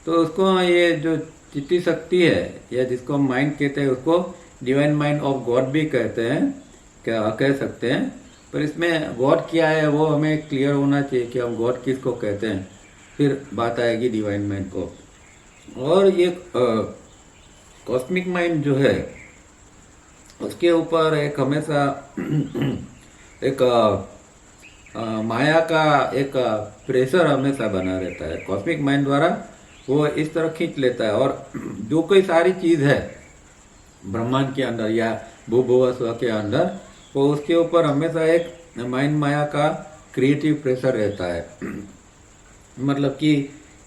तो उसको ये जो चित्ती शक्ति है या जिसको हम माइंड कहते हैं, उसको डिवाइन माइंड ऑफ गॉड भी कहते हैं, क्या कह सकते हैं। पर इसमें गॉड क्या है वो हमें क्लियर होना चाहिए कि हम गॉड किसको कहते हैं, फिर बात आएगी डिवाइन माइंड को। और ये कॉस्मिक माइंड जो है उसके ऊपर एक हमेशा एक माया का एक प्रेशर हमेशा बना रहता है। कॉस्मिक माइंड द्वारा वो इस तरह खींच लेता है, और जो कोई सारी चीज़ है ब्रह्मांड के अंदर या भूभुव स्व के अंदर, वो उसके ऊपर हमेशा एक माइंड माया का क्रिएटिव प्रेशर रहता है, मतलब कि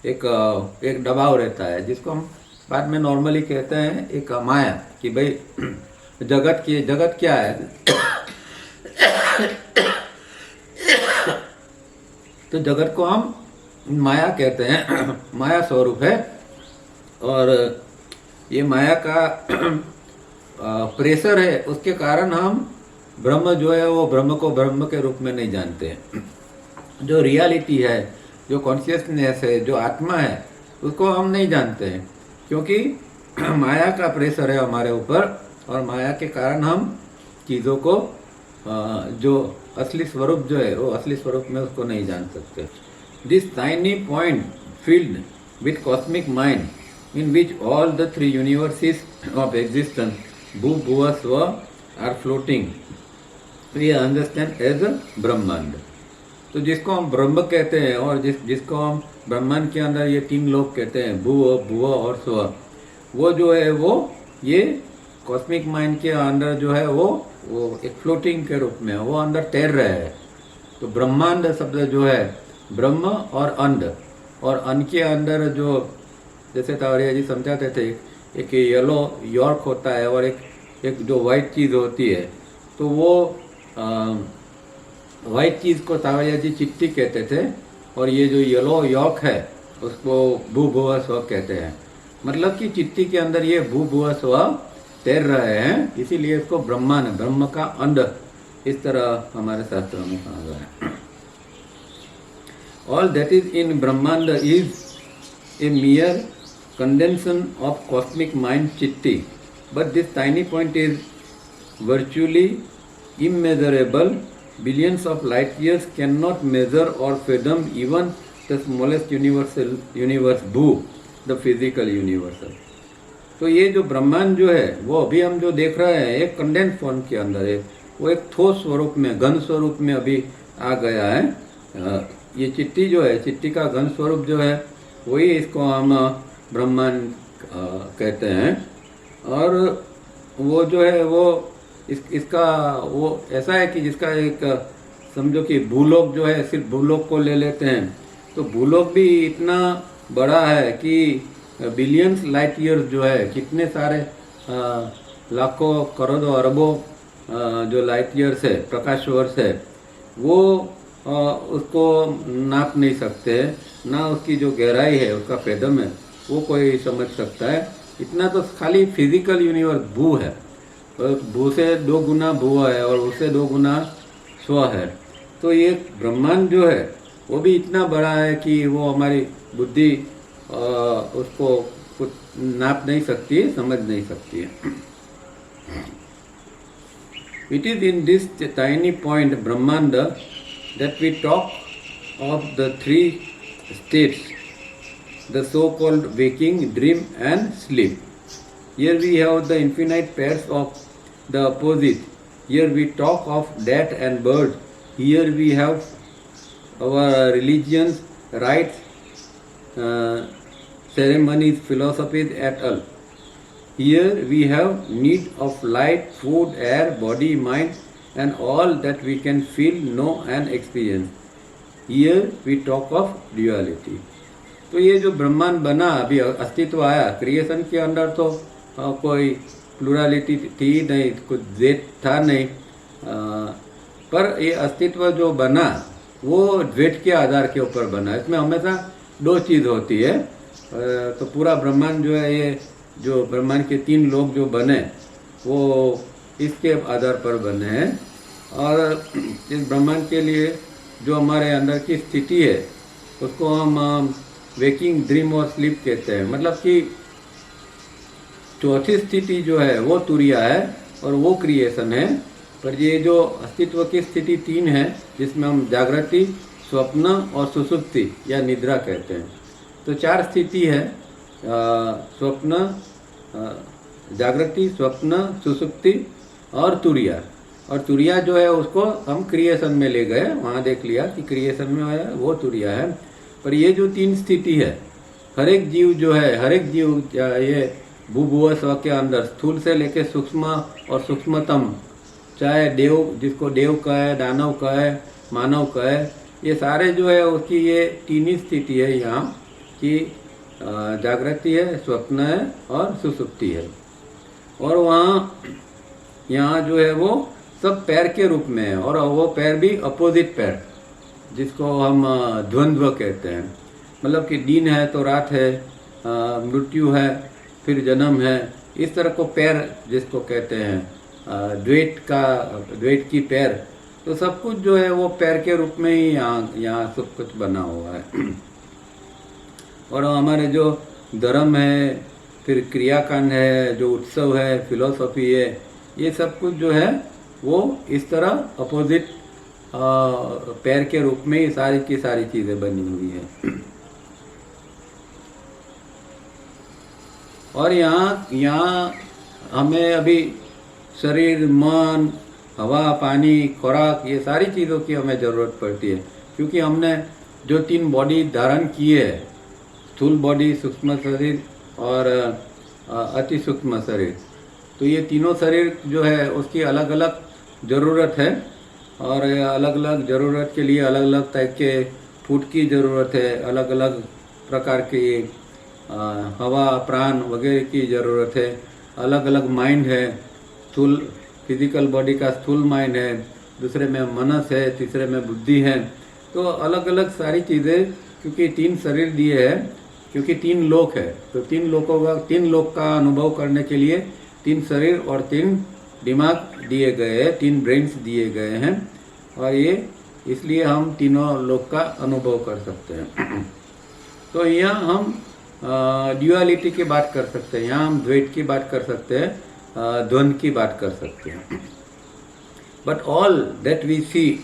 एक दबाव रहता है, जिसको हम बाद में नॉर्मली कहते हैं एक माया, कि भाई जगत क्या है तो जगत को हम माया कहते हैं, माया स्वरूप है। और ये माया का प्रेशर है, उसके कारण हम ब्रह्म जो है वो ब्रह्म को ब्रह्म के रूप में नहीं जानते। जो रियलिटी है, जो कॉन्शियसनेस है, जो आत्मा है, उसको हम नहीं जानते हैं, क्योंकि माया का प्रेशर है हमारे ऊपर, और माया के कारण हम चीज़ों को जो असली स्वरूप जो है वो असली स्वरूप में उसको नहीं जान सकते। This tiny point filled with cosmic mind in which all the 3 universes of existence भू भुव स्व are floating, we understand as ब्रह्मांड। तो जिसको हम ब्रह्म कहते हैं और जिसको हम ब्रह्मांड के अंदर ये 3 लोग कहते हैं, भूव भुव और स्व, वो जो है वो ये कॉस्मिक माइंड के अंदर जो है वो एक फ्लोटिंग के रूप में वो अंदर तैर रहे हैं। तो ब्रह्मांड शब्द जो है ब्रह्म और अंड, और अन्न के अंदर जो जैसे तावड़िया जी समझाते थे, एक येलो यॉर्क होता है और एक जो वाइट चीज़ होती है, तो वो वाइट चीज़ को तावड़िया जी चित्ती कहते थे, और ये जो येलो यॉर्क है उसको भू भुव स्व कहते हैं। मतलब कि चित्ती के अंदर ये भू भुव स्व तैर रहे हैं, इसीलिए इसको ब्रह्मांड, ब्रह्म का अंड, इस तरह हमारे शास्त्रों में कहा गया है। ऑल दैट इज इन ब्रह्मांड is a mere condensation of cosmic mind चित्ती, but this tiny point is virtually immeasurable. Billions of light years cannot measure or fathom even the smallest universe, Bhu, the physical universe. तो ये जो ब्रह्मांड जो है वो अभी हम जो देख रहे हैं एक कंडेंस फॉर्म के अंदर है, वो एक ठोस स्वरूप में, घन स्वरूप में अभी आ गया है। ये चिट्ठी जो है, चिट्ठी का घन स्वरूप जो है वही इसको हम ब्रह्मांड कहते हैं। और वो जो है वो इसका वो ऐसा है कि जिसका एक समझो कि भूलोक जो है, सिर्फ भूलोक को ले लेते हैं तो भूलोक भी इतना बड़ा है कि बिलियंस लाइट ईयर्स जो है, कितने सारे लाखों करोड़ों अरबों जो लाइट ईयर्स है, प्रकाश वर्ष है, वो उसको नाप नहीं सकते, ना उसकी जो गहराई है, उसका फेदम है, वो कोई समझ सकता है। इतना तो खाली फिजिकल यूनिवर्स भू है, भू से 2 गुना भू है और उससे 2 गुना स्व है। तो ये ब्रह्मांड जो है वो भी इतना बड़ा है कि वो हमारी बुद्धि उसको कुछ नाप नहीं सकती है, समझ नहीं सकती है। It is in this tiny point Brahmanda that we talk of the 3 states, the so-called waking, dream and sleep. Here we have the infinite pairs of the opposite. Here we talk of that and bird. Here we have our religions, rites, ceremonies, philosophies et al. Here we have need of light, food, air, body, mind and all that we can feel, know and experience. Here we talk of duality. तो ये जो ब्रह्मांड बना, अभी अस्तित्व आया, creation के अंदर तो कोई प्लुरलिटी थी नहीं, कुछ द्वैत था नहीं, पर ये अस्तित्व जो बना वो द्वैत के आधार के ऊपर बना। इसमें हमेशा 2 चीज़ होती है। तो पूरा ब्रह्मांड जो है, ये जो ब्रह्मांड के 3 लोक जो बने वो इसके आधार पर बने हैं। और इस ब्रह्मांड के लिए जो हमारे अंदर की स्थिति है उसको हम वेकिंग, ड्रीम और स्लीप कहते हैं। मतलब कि चौथी स्थिति जो है वो तुरिया है और वो क्रिएशन है। पर ये जो अस्तित्व की स्थिति 3 है, जिसमें हम जागृति, स्वप्न और सुसुप्ति या निद्रा कहते हैं। तो 4 स्थिति है, स्वप्न, जागृति, स्वप्न, सुसुप्ति और तुरिया। और तुरिया जो है उसको हम क्रिएशन में ले गए, वहाँ देख लिया कि क्रिएशन में है वो तुरिया है। पर ये जो 3 स्थिति है, हर एक जीव जो है, हर एक जीव ये भूभुव स्व के अंदर स्थूल से लेके सूक्ष्म और सूक्ष्मतम, चाहे देव, जिसको देव कहे, दानव कहे, मानव कहे, ये सारे जो है उसकी ये 3 ही स्थिति है यहाँ कि जागृति है, स्वप्न है और सुसुप्ति है। और वहाँ यहाँ जो है वो सब पैर के रूप में है, और वो पैर भी अपोजिट पैर, जिसको हम द्वंद्व कहते हैं। मतलब कि दिन है तो रात है, मृत्यु है फिर जन्म है, इस तरह को पैर जिसको कहते हैं, द्वैत की पैर। तो सब कुछ जो है वो पैर के रूप में ही यहाँ सब कुछ बना हुआ है। और हमारे जो धर्म है, फिर क्रियाकांड है, जो उत्सव है, फिलॉसफी है, ये सब कुछ जो है वो इस तरह अपोजिट पैर के रूप में ही सारी की सारी चीज़ें बनी हुई है। और यहाँ हमें अभी शरीर, मन, हवा, पानी, खुराक, ये सारी चीज़ों की हमें ज़रूरत पड़ती है, क्योंकि हमने जो 3 बॉडी धारण किए है, स्थूल बॉडी, सूक्ष्म शरीर और अति सूक्ष्म शरीर, तो ये तीनों शरीर जो है उसकी अलग अलग ज़रूरत है। और अलग अलग ज़रूरत के लिए अलग अलग टाइप के फूड की ज़रूरत है, अलग अलग प्रकार की हवा, प्राण वगैरह की ज़रूरत है। अलग अलग माइंड है, स्थूल फिजिकल बॉडी का स्थूल माइंड है, दूसरे में मनस है, तीसरे में बुद्धि है। तो अलग अलग सारी चीज़ें, क्योंकि 3 शरीर दिए हैं, क्योंकि 3 लोक है, तो 3 लोक का अनुभव करने के लिए 3 शरीर और 3 दिमाग दिए गए हैं, 3 ब्रेन्स दिए गए हैं। और ये इसलिए हम तीनों लोक का अनुभव कर सकते हैं। तो यहाँ हम ड्यूअलिटी की बात कर सकते हैं, यहाँ हम द्वैत की बात कर सकते हैं, द्वंद्व की बात कर सकते हैं। But all that we see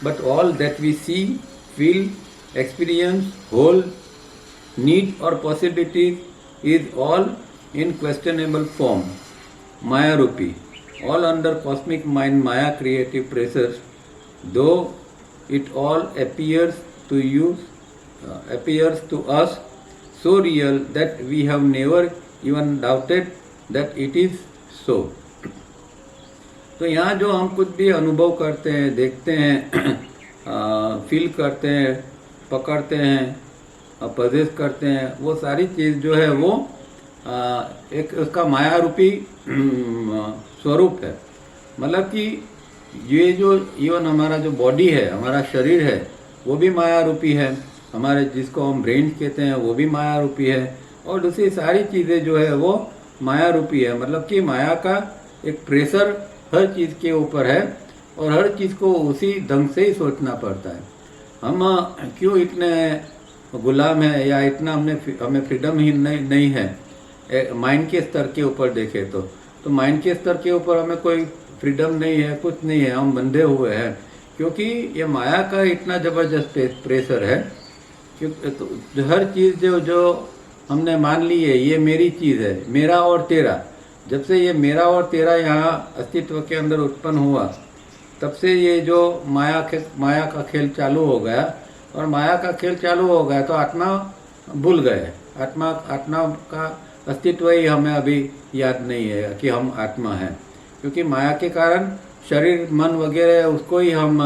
But all that we see, feel, experience, whole, need or possibilities is all in questionable form, Maya Rupi, all under cosmic mind Maya creative pressures, though it all appears to us so real that we have never even doubted that it is so. तो यहाँ जो हम कुछ भी अनुभव करते हैं, देखते हैं, फील करते हैं, पकड़ते हैं, पजेस करते हैं, वो सारी चीज़ जो है वो एक उसका माया रूपी स्वरूप है। मतलब कि ये जो इवन हमारा जो बॉडी है, हमारा शरीर है, वो भी माया रूपी है। हमारे जिसको हम ब्रेन कहते हैं वो भी माया रूपी है। और दूसरी सारी चीज़ें जो है वो माया रूपी है। मतलब कि माया का एक प्रेशर हर चीज़ के ऊपर है और हर चीज़ को उसी ढंग से ही सोचना पड़ता है। हम क्यों इतने गुलाम हैं या इतना हमें फ्रीडम ही नहीं है माइंड के स्तर के ऊपर देखें तो माइंड के स्तर के ऊपर हमें कोई फ्रीडम नहीं है, कुछ नहीं है, हम बंधे हुए हैं। क्योंकि ये माया का इतना ज़बरदस्त प्रेशर है क्योंकि तो हर चीज़ जो हमने मान ली है ये मेरी चीज़ है, मेरा और तेरा। जब से ये मेरा और तेरा यहाँ अस्तित्व के अंदर उत्पन्न हुआ तब से ये जो माया का खेल चालू हो गया। और माया का खेल चालू हो गया तो आत्मा भूल गए। आत्मा का अस्तित्व ही हमें अभी याद नहीं है कि हम आत्मा हैं। क्योंकि माया के कारण शरीर, मन वगैरह उसको ही हम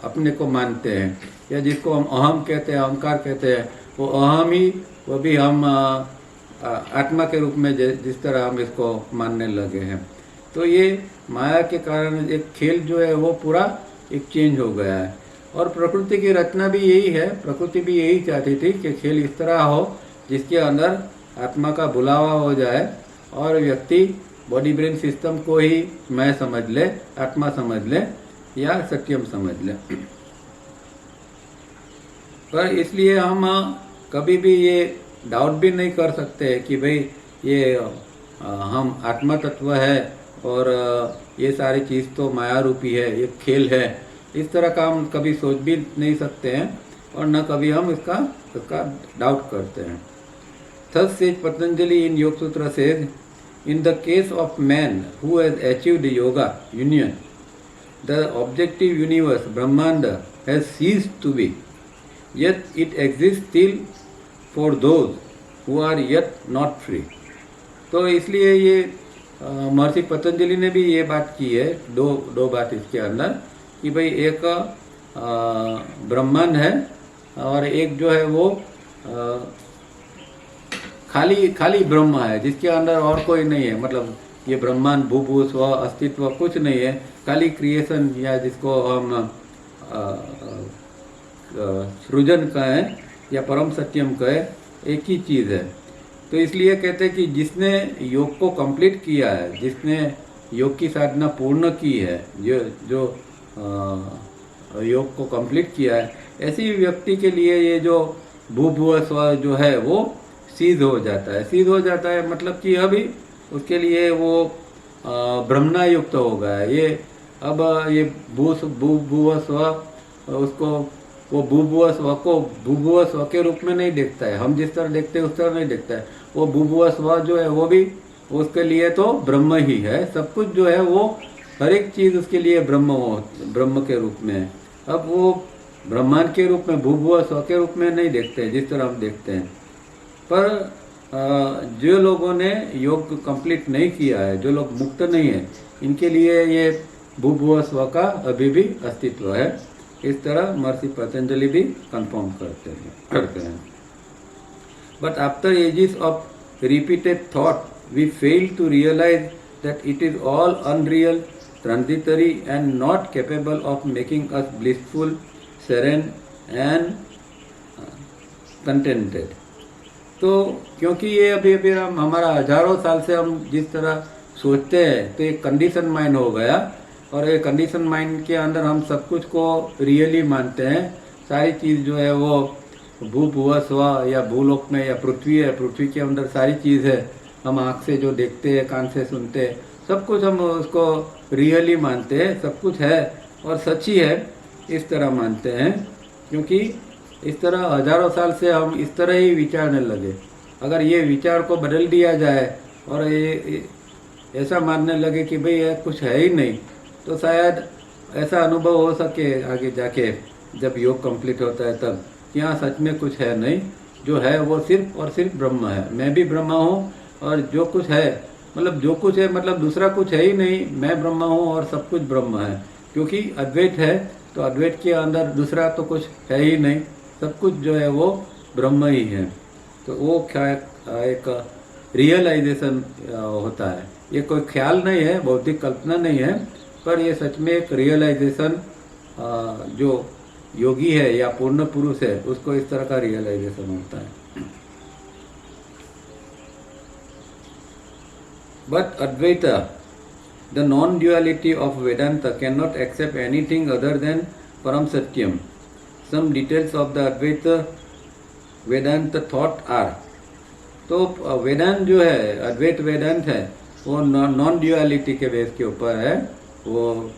अपने को मानते हैं, या जिसको हम अहम कहते हैं, अहंकार कहते हैं, वो अहम ही वो भी हम आत्मा के रूप में जिस तरह हम इसको मानने लगे हैं। तो ये माया के कारण एक खेल जो है वो पूरा एक चेंज हो गया है। और प्रकृति की रचना भी यही है, प्रकृति भी यही चाहती थी कि खेल इस तरह हो जिसके अंदर आत्मा का बुलावा हो जाए और व्यक्ति बॉडी ब्रेन सिस्टम को ही मैं समझ ले, आत्मा समझ ले या सत्यम समझ ले। पर इसलिए हम कभी भी ये डाउट भी नहीं कर सकते कि भाई ये हम आत्मा तत्व है और ये सारी चीज़ तो माया रूपी है, ये खेल है। इस तरह का हम कभी सोच भी नहीं सकते हैं और न कभी हम इसका डाउट करते हैं। Thus says Patanjali in Yoga Sutra says, in the case of man who has achieved yoga union, the objective universe Brahmanda has ceased to be, yet it exists still for those who are yet not free. तो इसलिए ये महर्षि पतंजलि ने भी ये बात की है, दो बात इसके अंदर कि भाई एक ब्रह्मांड है और एक जो है वो खाली ब्रह्म है जिसके अंदर और कोई नहीं है। मतलब ये ब्रह्मांड, भूभू, स्व, अस्तित्व कुछ नहीं है, खाली क्रिएशन या जिसको हम सृजन कहें या परम सत्यम कहें, एक ही चीज़ है। तो इसलिए कहते हैं कि जिसने योग को कंप्लीट किया है, जिसने योग की साधना पूर्ण की है, जो योग को कंप्लीट किया है, ऐसी व्यक्ति के लिए ये जो भूभुव स्व जो है वो सीध हो जाता है। सीध हो जाता है मतलब कि अभी उसके लिए वो ब्रह्मणा युक्त हो गया है। ये अब ये भूभुव स्व उसको वो भूभुव स्व को भूभुव स्व के रूप में नहीं देखता है। हम जिस तरह देखते हैं उस तरह नहीं देखता है। वो भूभुव स्व जो है वो भी उसके लिए तो ब्रह्म ही है। सब कुछ जो है वो हर एक चीज़ उसके लिए ब्रह्म के रूप में है। अब वो ब्रह्मांड के रूप में, भूभुव स्व के रूप में नहीं देखते हैं जिस तरह हम देखते हैं। पर जो लोगों ने योग कंप्लीट नहीं किया है, जो लोग मुक्त नहीं है, इनके लिए ये भूभुव स्व का अभी भी अस्तित्व है। इस तरह महर्षि पतंजलि भी कंफर्म करते हैं। But after ages of repeated thought we fail to realise that it is all unreal, transitory and not capable of making us blissful, serene and contented. तो क्योंकि ये अभी हमारा हजारों साल से हम जिस तरह सोचते हैं तो एक कंडीशन माइंड हो गया और ये कंडीशन माइंड के अंदर हम सब कुछ को रियली मानते हैं। सारी चीज़ जो है वो भूभुव स्व या भूलोक में या पृथ्वी है, पृथ्वी के अंदर सारी चीज़ है। हम आँख से जो देखते हैं, कान से सुनते हैं, सब कुछ हम उसको रियली मानते हैं, सब कुछ है और सच ही है। इस तरह मानते हैं, क्योंकि इस तरह हजारों साल से हम इस तरह ही विचारने लगे। अगर ये विचार को बदल दिया जाए और ये ऐसा मानने लगे कि भाई ये कुछ है ही नहीं, तो शायद ऐसा अनुभव हो सके आगे जाके जब योग कंप्लीट होता है तब, कि हाँ सच में कुछ है नहीं, जो है वो सिर्फ और सिर्फ ब्रह्म है। मैं भी ब्रह्म हूँ और जो कुछ है मतलब जो कुछ है मतलब दूसरा कुछ है ही नहीं, मैं ब्रह्म हूँ और सब कुछ ब्रह्म है। क्योंकि अद्वैत है तो अद्वैत के अंदर दूसरा तो कुछ है ही नहीं, सब कुछ जो है वो ब्रह्म ही है। तो वो क्या एक रियलाइजेशन होता है। ये कोई ख्याल नहीं है, बौद्धिक कल्पना नहीं है, पर ये सच में एक रियलाइजेशन जो योगी है या पूर्ण पुरुष है उसको इस तरह का रियलाइजेशन होता है। But Advaita, the non-duality of Vedanta cannot accept anything other than Param Satyam. Some details of the Advaita Vedanta thought are, तो वेदांत जो है, अद्वैत वेदांत है, वो नॉन ड्यूअलिटी के बेस के ऊपर है, वो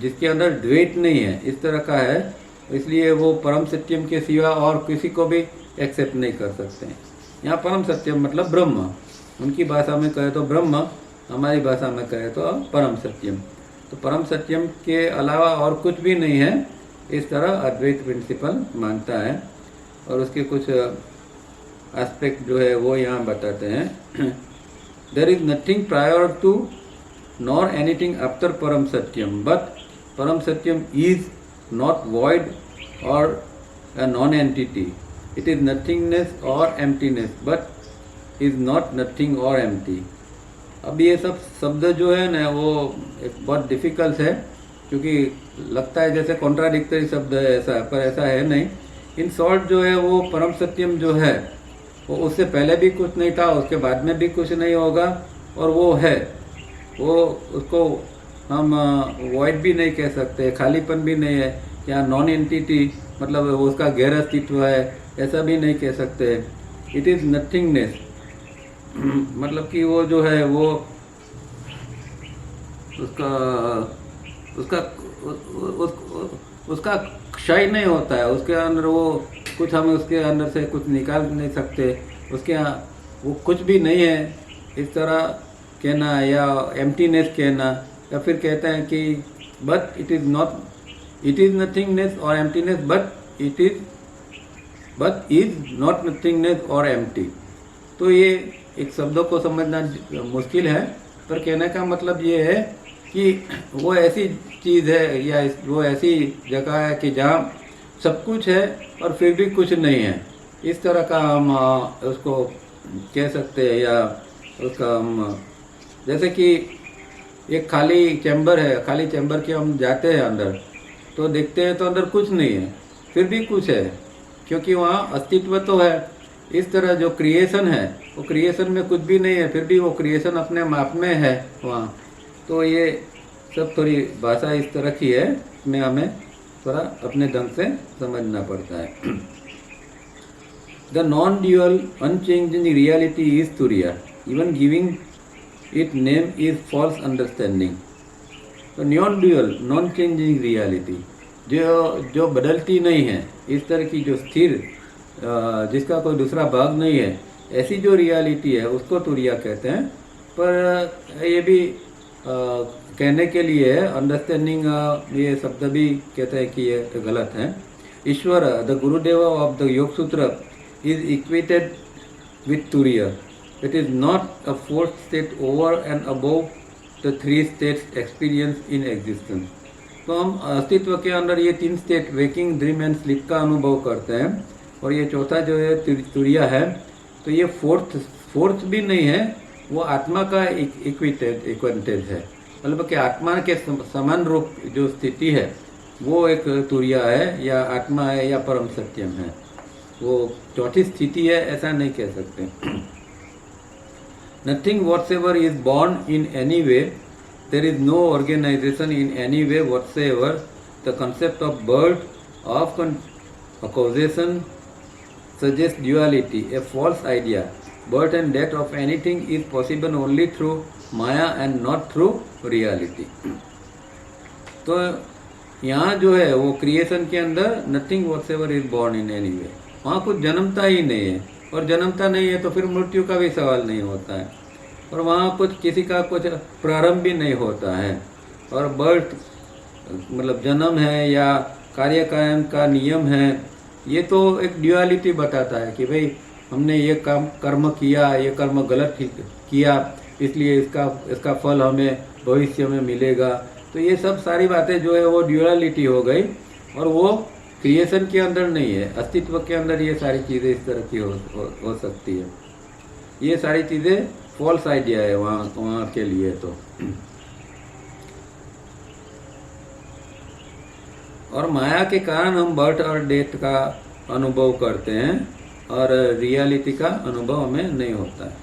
जिसके अंदर द्वैत नहीं है इस तरह का है, इसलिए वो परम सत्यम के सिवा और किसी को भी एक्सेप्ट नहीं कर सकते हैं। यहाँ परम सत्यम मतलब ब्रह्म, उनकी भाषा में कहे तो ब्रह्म, हमारी भाषा में कहे तो परम सत्यम। तो परम सत्यम के अलावा और कुछ भी नहीं है, इस तरह अद्वैत प्रिंसिपल मानता है। और उसके कुछ एस्पेक्ट जो है वो यहाँ बताते हैं। There is nothing prior to nor anything after परम सत्यम, बट परम सत्यम is not void or a non-entity. It is nothingness or emptiness, but is not nothing or empty. अब ये सब शब्द जो है ना वो एक बहुत डिफ़िकल्ट है, क्योंकि लगता है जैसे कॉन्ट्राडिक्टरी शब्द है ऐसा, पर ऐसा है नहीं। इन शॉर्ट जो है वो परम सत्यम जो है वो उससे पहले भी कुछ नहीं था, उसके बाद में भी कुछ नहीं होगा, और वो है, वो उसको हम वॉइड भी नहीं कह सकते, खालीपन भी नहीं है, या नॉन एंटिटी मतलब उसका गैर अस्तित्व है ऐसा भी नहीं कह सकते। इट इज़ नथिंगनेस मतलब कि वो जो है वो उसका क्षय नहीं होता है, उसके अंदर वो कुछ हम उसके अंदर से कुछ निकाल नहीं सकते, उसके वो कुछ भी नहीं है इस तरह कहना, या एम्प्टीनेस कहना, या फिर कहते हैं कि but it is not, it is nothingness और emptiness, but is not nothingness और एम्प्टी। तो ये एक शब्दों को समझना मुश्किल है, पर कहने का मतलब ये है कि वो ऐसी चीज़ है या वो ऐसी जगह है कि जहाँ सब कुछ है और फिर भी कुछ नहीं है, इस तरह का हम उसको कह सकते हैं। या उसका हम जैसे कि एक खाली चैम्बर है, खाली चैम्बर के हम जाते हैं अंदर तो देखते हैं तो अंदर कुछ नहीं है, फिर भी कुछ है, क्योंकि वहाँ अस्तित्व तो है। इस तरह जो क्रिएशन है वो क्रिएशन में कुछ भी नहीं है, फिर भी वो क्रिएशन अपने माप में है वहाँ। तो ये सब थोड़ी भाषा इस तरह की है, इसमें हमें थोड़ा अपने ढंग से समझना पड़ता है। The non dual unchanging reality is तुरिया, even giving it name is false understanding. तो non dual non changing reality जो बदलती नहीं है, इस तरह की जो स्थिर जिसका कोई दूसरा भाग नहीं है, ऐसी जो रियलिटी है उसको तुरिया कहते हैं। पर ये भी कहने के लिए है, अंडरस्टैंडिंग ये शब्द भी कहते हैं कि ये गलत है। ईश्वर द गुरुदेव ऑफ द योग सूत्र इज इक्वेटेड विथ तुरिया। It is not a fourth state over and above the three states experience in existence. तो हम अस्तित्व के अंदर ये तीन state waking, dream and sleep का अनुभव करते हैं, और ये चौथा जो है तुरिया है। तो ये फोर्थ भी नहीं है, वो आत्मा का इक्वेटेड है, मतलब कि आत्मा के समान रूप जो स्थिति है वो एक तुरिया है, या आत्मा है, या परम सत्यम है। वो चौथी स्थिति है ऐसा नहीं कह सकते। Nothing whatsoever is born in any way, there is no organisation in any way whatsoever. The concept of birth of causation suggests duality, a false idea. Birth and death of anything is possible only through Maya and not through reality. तो यहाँ जो है वो creation के अंदर nothing whatever is born in any वे, वहाँ कुछ जन्मता ही नहीं है, और जन्मता नहीं है तो फिर मृत्यु का भी सवाल नहीं होता है, और वहाँ कुछ किसी का कुछ प्रारंभ भी नहीं होता है। और बर्थ मतलब जन्म है या कार्यकारण का नियम है, ये तो एक ड्युअलिटी बताता है कि भाई हमने ये काम कर्म किया, ये कर्म गलत किया, इसलिए इसका फल हमें भविष्य में मिलेगा। तो ये सब सारी बातें जो है वो ड्युअलिटी हो गई, और वो क्रिएशन के अंदर नहीं है, अस्तित्व के अंदर ये सारी चीज़ें इस तरह की हो सकती है। ये सारी चीज़ें फॉल्स आइडिया है वहाँ के लिए। तो और माया के कारण हम बर्थ और डेथ का अनुभव करते हैं, और रियलिटी का अनुभव हमें नहीं होता है।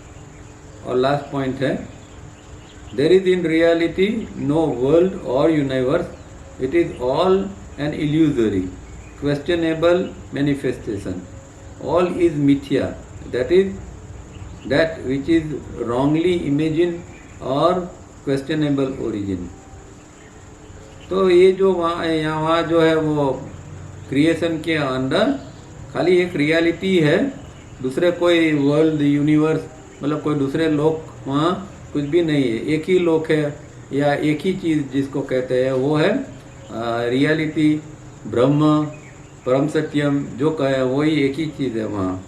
और लास्ट पॉइंट है, there is in reality no world और universe, it is all an illusory questionable manifestation, all is मिथ्या, that which is wrongly imagined और questionable origin। तो ये जो वहाँ जो है वो क्रिएशन के अंदर खाली एक रियलिटी है, दूसरे कोई वर्ल्ड यूनिवर्स मतलब कोई दूसरे लोक वहाँ कुछ भी नहीं है। एक ही लोक है या एक ही चीज़ जिसको कहते हैं वो है रियलिटी, ब्रह्म, परम सत्यम, जो कहे वही एक ही चीज़ है वहाँ।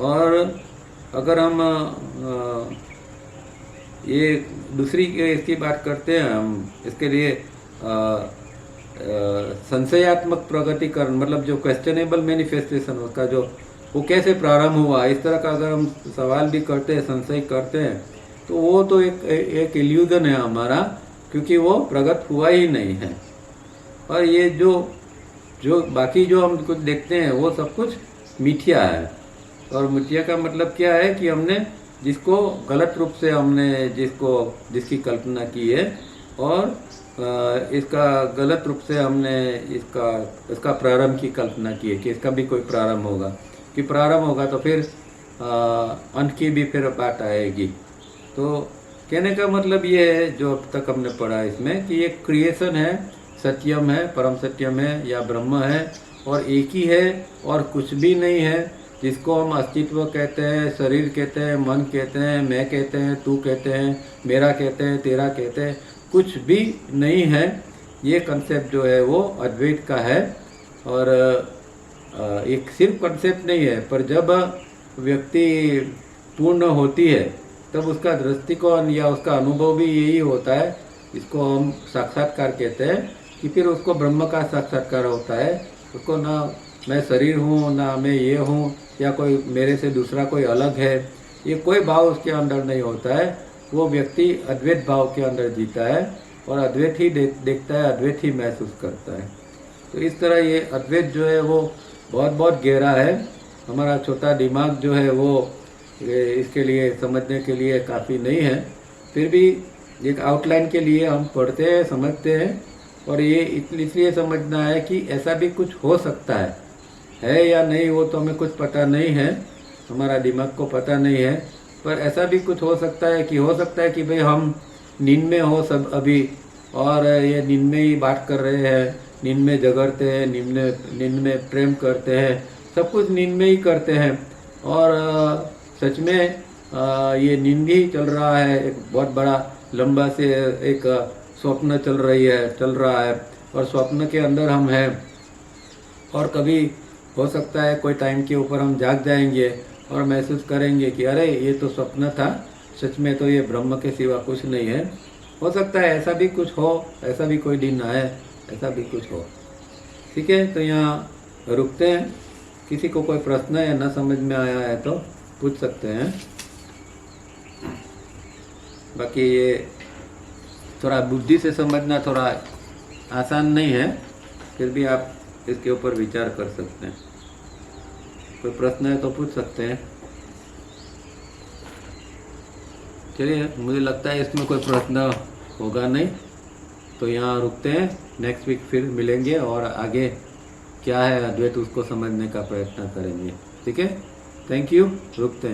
और अगर हम ये दूसरी इसकी बात करते हैं, हम इसके लिए संशयात्मक प्रगतिकरण मतलब जो क्वेश्चनेबल मैनिफेस्टेशन उसका जो वो कैसे प्रारंभ हुआ, इस तरह का अगर हम सवाल भी करते हैं, संशय करते हैं, तो वो तो एक इल्यूजन है हमारा, क्योंकि वो प्रगट हुआ ही नहीं है। और ये जो बाकी जो हम कुछ देखते हैं वो सब कुछ मिथ्या है। और मिथ्या का मतलब क्या है कि हमने जिसको गलत रूप से हमने जिसकी कल्पना की है, और इसका गलत रूप से हमने इसका प्रारंभ की कल्पना की है कि इसका भी कोई प्रारंभ होगा, कि प्रारंभ होगा तो फिर अंत की भी फिर बात आएगी। तो कहने का मतलब ये है जो अब तक हमने पढ़ा इसमें, कि ये क्रिएशन है, सत्यम है, परम सत्यम है या ब्रह्म है, और एक ही है और कुछ भी नहीं है, जिसको हम अस्तित्व कहते हैं, शरीर कहते हैं, मन कहते हैं, मैं कहते हैं, तू कहते हैं, मेरा कहते हैं, तेरा कहते हैं, कुछ भी नहीं है। ये कंसेप्ट जो है वो अद्वैत का है, और एक सिर्फ कंसेप्ट नहीं है, पर जब व्यक्ति पूर्ण होती है तब उसका दृष्टिकोण या उसका अनुभव भी यही होता है, इसको हम साक्षात्कार कहते हैं, कि फिर उसको ब्रह्म का साक्षात्कार होता है। उसको ना मैं शरीर हूँ, ना मैं ये हूँ, या कोई मेरे से दूसरा कोई अलग है, ये कोई भाव उसके अंदर नहीं होता है। वो व्यक्ति अद्वैत भाव के अंदर जीता है, और अद्वैत ही देखता है, अद्वैत ही महसूस करता है। तो इस तरह ये अद्वैत जो है वो बहुत बहुत गहरा है। हमारा छोटा दिमाग जो है वो इसके लिए समझने के लिए काफ़ी नहीं है, फिर भी एक आउटलाइन के लिए हम पढ़ते हैं, समझते हैं। और ये इसलिए समझना है कि ऐसा भी कुछ हो सकता है या नहीं, वो तो हमें कुछ पता नहीं है, हमारा दिमाग को पता नहीं है, पर ऐसा भी कुछ हो सकता है कि भाई हम नींद में हो सब अभी, और ये नींद में ही बात कर रहे हैं, नींद में जगरते हैं, नींद में प्रेम करते हैं, सब कुछ नींद में ही करते हैं, और सच में ये नींद ही चल रहा है, एक बहुत बड़ा लंबा से एक स्वप्न चल रहा है, और स्वप्न के अंदर हम हैं। और कभी हो सकता है कोई टाइम के ऊपर हम जाग जाएंगे और महसूस करेंगे कि अरे ये तो स्वप्न था, सच में तो ये ब्रह्म के सिवा कुछ नहीं है। हो सकता है ऐसा भी कुछ हो, ऐसा भी कोई दिन आए, ऐसा भी कुछ हो। ठीक है, तो यहाँ रुकते हैं। किसी को कोई प्रश्न या ना समझ में आया है तो पूछ सकते हैं। बाकी ये थोड़ा बुद्धि से समझना थोड़ा आसान नहीं है, फिर भी आप इसके ऊपर विचार कर सकते हैं। कोई प्रश्न है तो पूछ सकते हैं। चलिए, मुझे लगता है इसमें कोई प्रश्न होगा नहीं, तो यहाँ रुकते हैं। नेक्स्ट वीक फिर मिलेंगे और आगे क्या है अद्वैत उसको समझने का प्रयत्न करेंगे। ठीक है, थैंक यू, रुकते हैं।